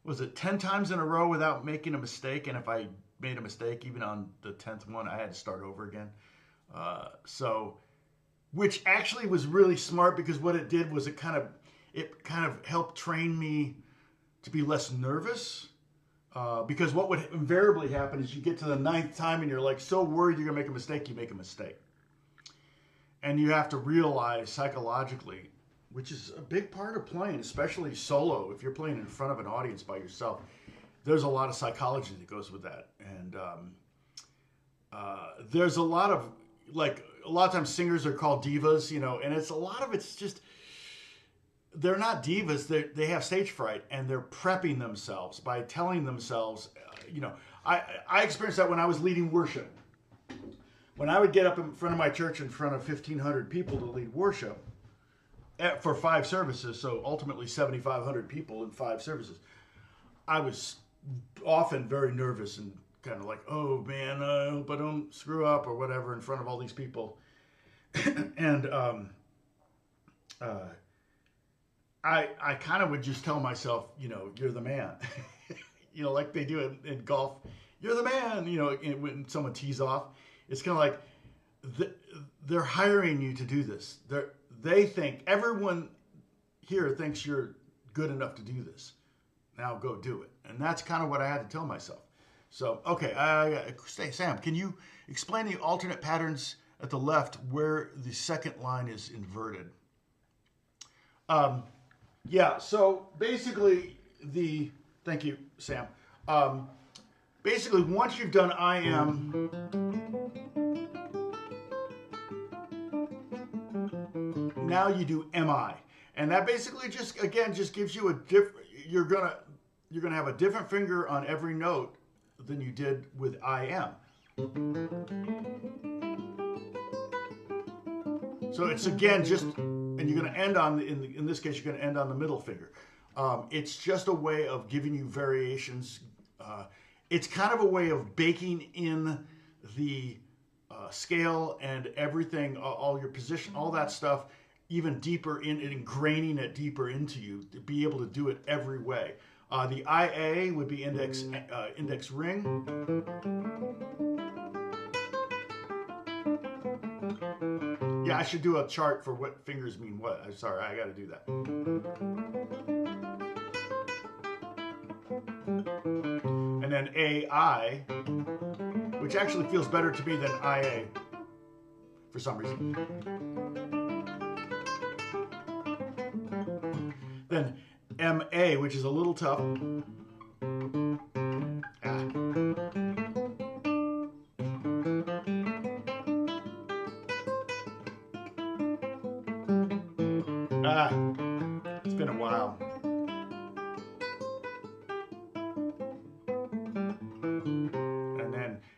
was it 10 times in a row without making a mistake. And if I made a mistake, even on the 10th one, I had to start over again. So, which actually was really smart because what it did was it kind of helped train me to be less nervous. Because what would invariably happen is you get to the 9th time and you're like so worried you're gonna make a mistake, you make a mistake. And you have to realize psychologically, which is a big part of playing, especially solo. If you're playing in front of an audience by yourself, there's a lot of psychology that goes with that. And there's a lot of times singers are called divas, and it's just, they're not divas. They have stage fright, and they're prepping themselves by telling themselves, I experienced that when I was leading worship. When I would get up in front of my church in front of 1,500 people to lead worship for 5 services, so ultimately 7,500 people in 5 services, I was often very nervous and kind of like, oh man, I hope I don't screw up or whatever in front of all these people. And I kind of would just tell myself, you're the man. Like they do in golf, you're the man, when someone tees off. It's kind of like they're hiring you to do this. They think, everyone here thinks you're good enough to do this. Now go do it. And that's kind of what I had to tell myself. So, okay, Sam, can you explain the alternate patterns at the left where the second line is inverted? Yeah, so basically thank you, Sam. Basically, once you've done I am, now you do am I. And that basically just gives you a different, you're gonna have a different finger on every note than you did with I am. So it's again and you're going to end on in this case you're going to end on the middle finger. It's just a way of giving you variations. It's kind of a way of baking in the scale and everything, all your position, all that stuff, even deeper in it, ingraining it deeper into you to be able to do it every way. The IA would be index ring. Yeah, I should do a chart for what fingers mean what. I'm sorry, I got to do that. And then AI, which actually feels better to me than IA for some reason. Then MA, which is a little tough. It's been a while.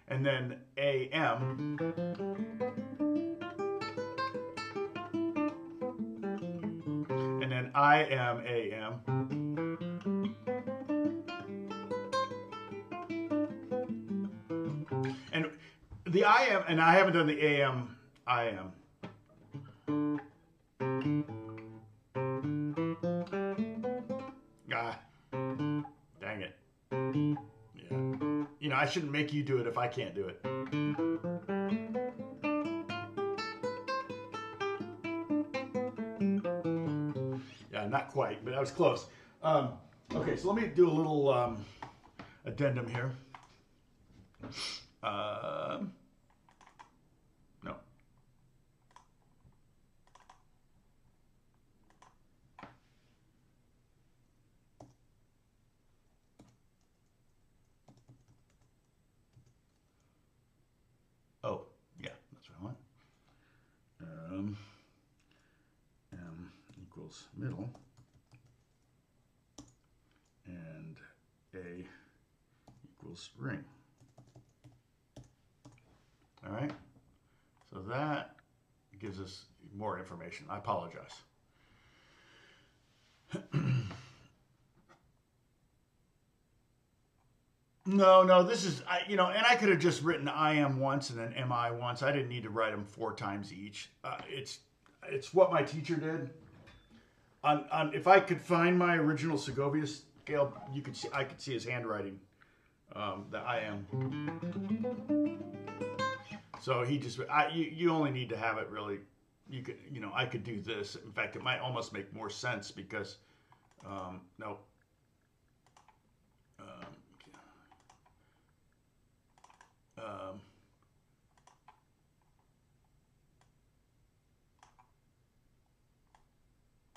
And then AM. And then I am AM. And the I am, and I haven't done the AM, I am. Dang it. Yeah. I shouldn't make you do it if I can't do it. Yeah, not quite, but that was close. Okay, so let me do a little addendum here. No. Oh, yeah, that's what I want. M equals middle, and A equals ring. All right, so that gives us more information. I apologize. No, this is, and I could have just written I am once and then MI once. I didn't need to write them 4 times each. It's what my teacher did. If I could find my original Segovia Gail, you could see, I could see his handwriting. That I am. So he just, you only need to have it really. You could, I could do this. In fact, it might almost make more sense because, no.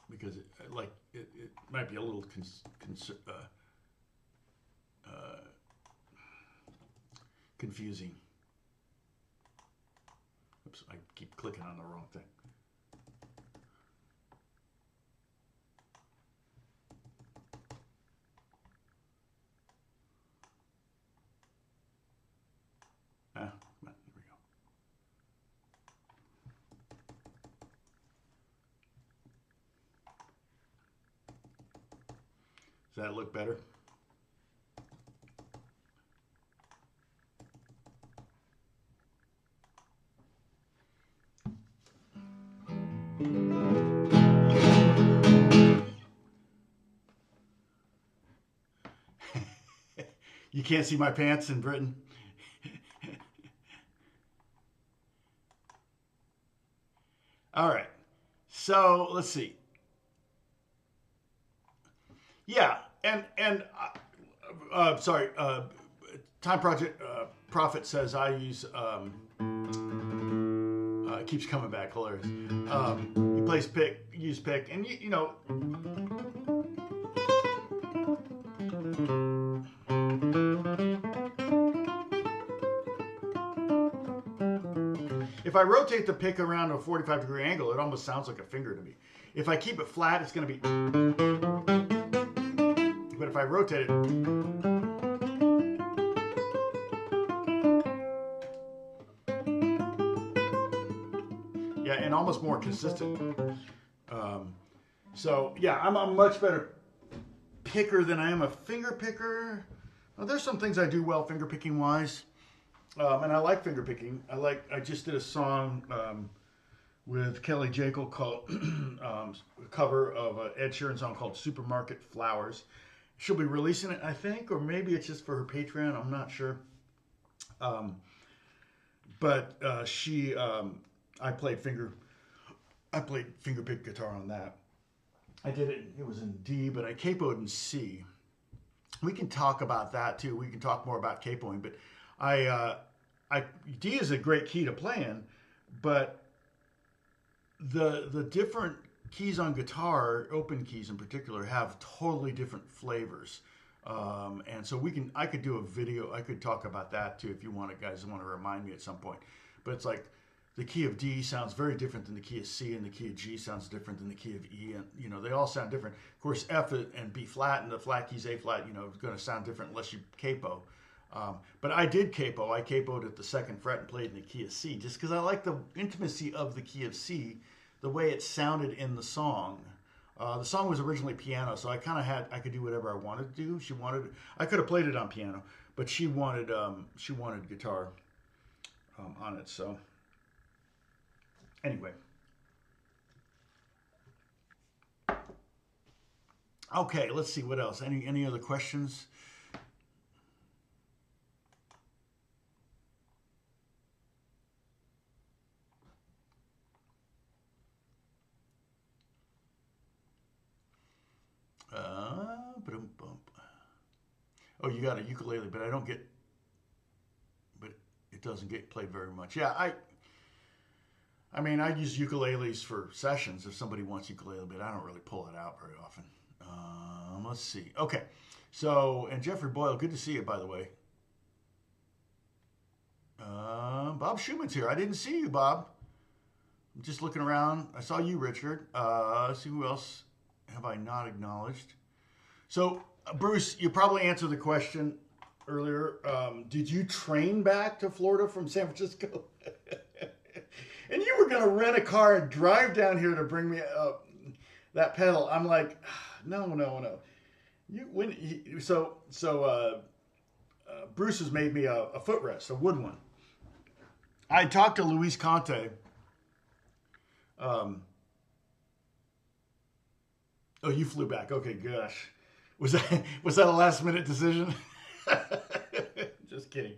Because it might be a little confusing. Oops, I keep clicking on the wrong thing. Come on, here we go. Does that look better? You can't see my pants in Britain. All right. So let's see. Yeah, and sorry. Time Project Prophet says I use. It keeps coming back. Hilarious. He plays pick, use pick, and you know. If I rotate the pick around a 45-degree angle, it almost sounds like a finger to me. If I keep it flat, it's going to be. But if I rotate it. Yeah, and almost more consistent. So, yeah, I'm a much better picker than I am a finger picker. Well, there's some things I do well finger picking wise. And I like finger picking. I just did a song with Kelly Jekyll called a cover of an Ed Sheeran song called Supermarket Flowers. She'll be releasing it, I think, or maybe it's just for her Patreon. I'm not sure. But I played finger pick guitar on that. I did it. It was in D, but I capoed in C. We can talk about that too. We can talk more about capoing, but D is a great key to play in, but the different keys on guitar, open keys in particular, have totally different flavors. And so I could do a video. I could talk about that too if you guys want to remind me at some point. But it's like the key of D sounds very different than the key of C, and the key of G sounds different than the key of E, and they all sound different. Of course, F and B flat and the flat keys A flat, is going to sound different unless you capo. But I did capo. I capoed at the 2nd fret and played in the key of C, just because I like the intimacy of the key of C, the way it sounded in the song. The song was originally piano, so I could do whatever I wanted to do. I could have played it on piano, but she wanted guitar on it. So anyway, okay, let's see what else. Any other questions? Oh, you got a ukulele, but it doesn't get played very much. Yeah, I use ukuleles for sessions if somebody wants ukulele, but I don't really pull it out very often. Let's see. Okay, so, and Jeffrey Boyle, good to see you, by the way. Bob Schumann's here. I didn't see you, Bob. I'm just looking around. I saw you, Richard. Let's see who else have I not acknowledged. So, Bruce, you probably answered the question earlier. Did you train back to Florida from San Francisco? And you were going to rent a car and drive down here to bring me that pedal. I'm like, no. Bruce has made me a footrest, a wood one. I talked to Luis Conte. Oh, you flew back. Okay, gosh. Was that a last minute decision? Just kidding.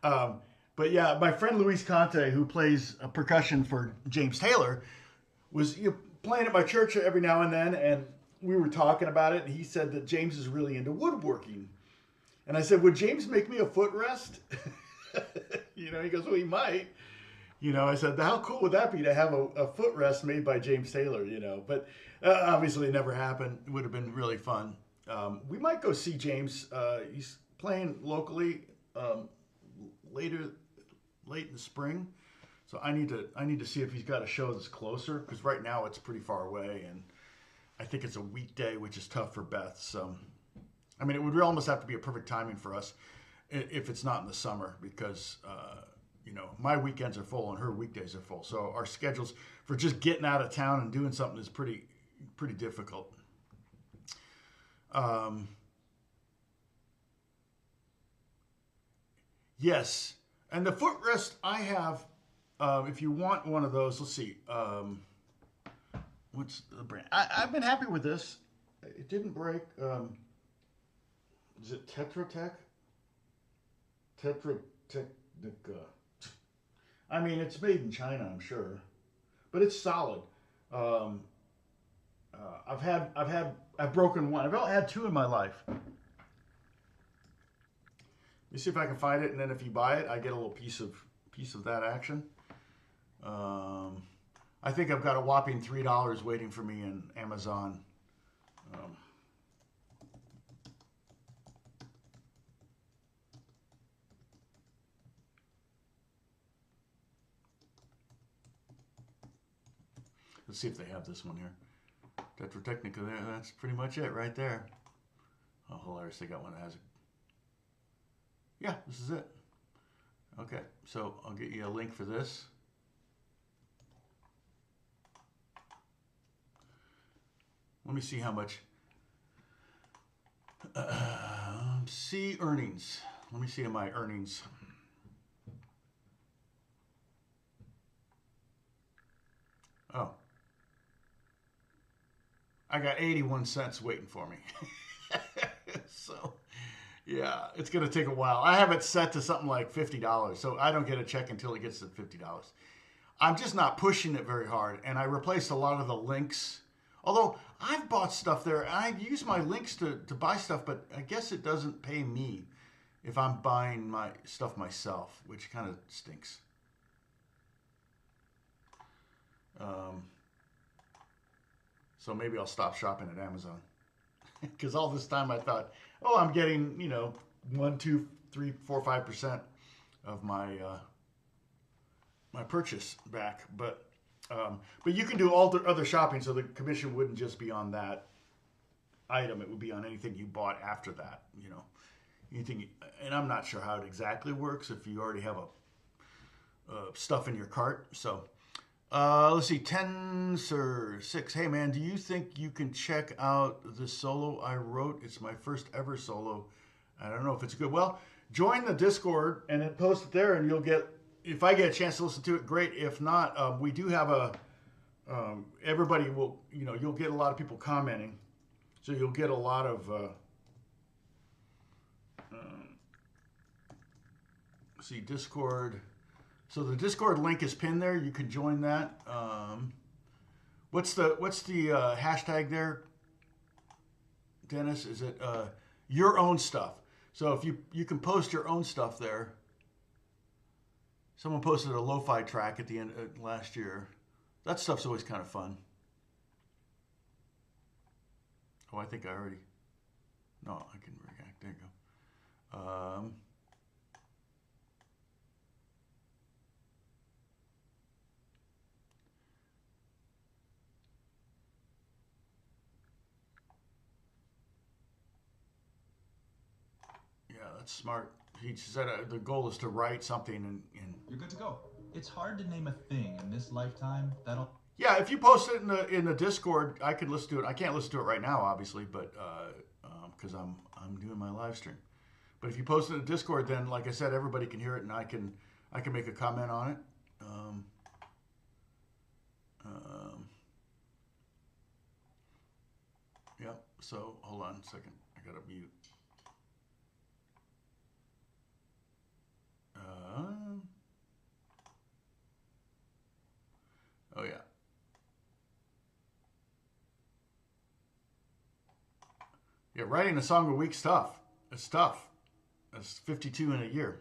Um, but yeah, my friend Luis Conte, who plays percussion for James Taylor, was playing at my church every now and then, and we were talking about it. And he said that James is really into woodworking, and I said, "Would James make me a footrest?" He goes, "Well, he might." I said, "How cool would that be to have a footrest made by James Taylor?" But obviously, it never happened. It would have been really fun. We might go see James. He's playing locally later, late in the spring. So I need to see if he's got a show that's closer, because right now it's pretty far away, and I think it's a weekday, which is tough for Beth. So, I mean, it would almost have to be a perfect timing for us if it's not in the summer, because my weekends are full and her weekdays are full. So our schedules for just getting out of town and doing something is pretty difficult. Yes, and the footrest I have. If you want one of those, let's see. What's the brand? I've been happy with this. It didn't break. Is it Tetra Tech? Tetra Technica. I mean, it's made in China, I'm sure, but it's solid. Um, I've broken one. I've only had two in my life. Let me see if I can find it, and then if you buy it, I get a little piece of that action. I think I've got a whopping $3 waiting for me in Amazon. Um, let's see if they have this one here. Tetra Technica there. That's pretty much it right there. Oh, hilarious. They got one that has it. Yeah, this is it. Okay, so I'll get you a link for this. Let me see how much. See earnings. Let me see my earnings. Oh, I got 81 cents waiting for me. So, yeah, it's going to take a while. I have it set to something like $50, so I don't get a check until it gets to $50. I'm just not pushing it very hard, and I replaced a lot of the links. Although I've bought stuff there, and I use my links to buy stuff, but I guess it doesn't pay me if I'm buying my stuff myself, which kind of stinks. So maybe I'll stop shopping at Amazon. Because all this time I thought, oh, I'm getting 1, 2, 3, 4, 5% of my my purchase back, but you can do all the other shopping, so the commission wouldn't just be on that item; it would be on anything you bought after that. Anything, and I'm not sure how it exactly works if you already have stuff in your cart. So let's see, 10 or 6. Hey man, do you think you can check out the solo I wrote? It's my first ever solo. I don't know if it's good. Well, join the Discord and then post it there, and you'll get. If I get a chance to listen to it, great. If not, we do have a. Everybody will, you'll get a lot of people commenting, so you'll get a lot of. See Discord. So the Discord link is pinned there. You can join that. What's the hashtag there, Dennis? Is it your own stuff? So if you can post your own stuff there. Someone posted a lo-fi track at the end last year. That stuff's always kind of fun. Oh, I think I already. No, I can react. There you go. Yeah, that's smart. He said the goal is to write something and You're good to go. It's hard to name a thing in this lifetime that'll. Yeah, if you post it in the Discord, I could listen to it. I can't listen to it right now, obviously, but because I'm doing my live stream. But if you post it in the Discord, then like I said, everybody can hear it, and I can make a comment on it. Yeah. So hold on a second. I gotta mute. Oh yeah. Yeah, writing a song a week's tough. It's tough. It's 52 in a year.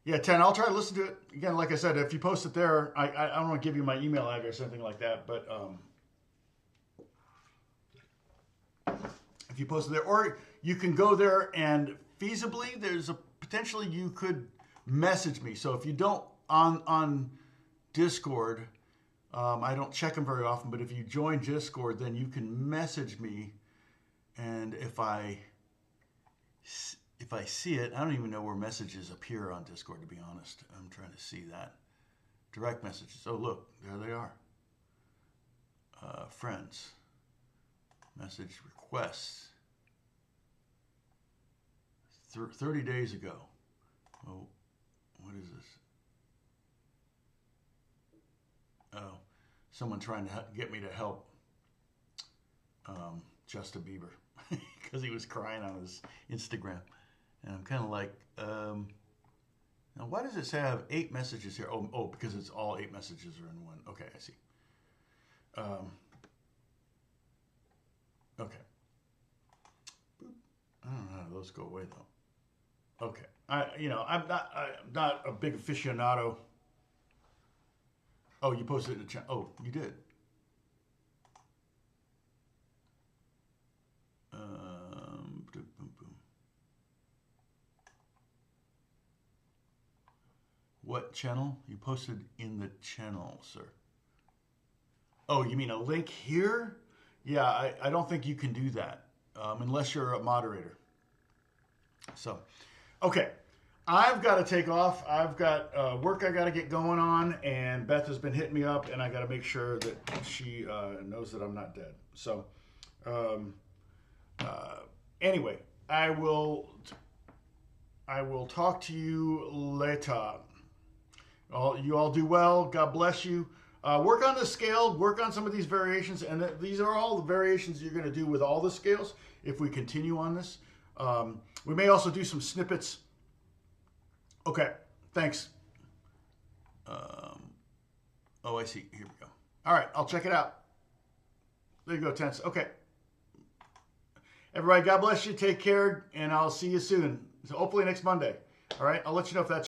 Yeah, 10. I'll try to listen to it. Again, like I said, if you post it there, I don't want to give you my email address or anything like that, but if you post it there, or you can go there and feasibly, there's a potentially you could message me. So if you don't on Discord, I don't check them very often, but if you join Discord, then you can message me, and if I see it, I don't even know where messages appear on Discord, to be honest. I'm trying to see that. Direct messages. Oh, look, there they are. Friends. Message requests. 30 days ago. Oh, what is this? Oh, someone trying to get me to help Justin Bieber because he was crying on his Instagram. And I'm kind of like, now why does it say I have 8 messages here? Oh, because it's all 8 messages are in one. Okay, I see. Okay. Boop. I don't know how those go away though. Okay. I'm not a big aficionado. Oh, you posted it in the chat. Oh, you did. Boom, boom. What channel? You posted in the channel, sir. Oh, you mean a link here? Yeah, I don't think you can do that unless you're a moderator. So, okay. I've got to take off. I've got work I got to get going on, and Beth has been hitting me up, and I got to make sure that she knows that I'm not dead. So, anyway, I will talk to you later. You all do well. God bless you. Work on the scale. Work on some of these variations, and these are all the variations you're going to do with all the scales if we continue on this. We may also do some snippets. Okay, thanks. Oh, I see. Here we go. All right, I'll check it out. There you go, Tense. Okay. Everybody, God bless you. Take care, and I'll see you soon. So hopefully next Monday. All right, I'll let you know if that's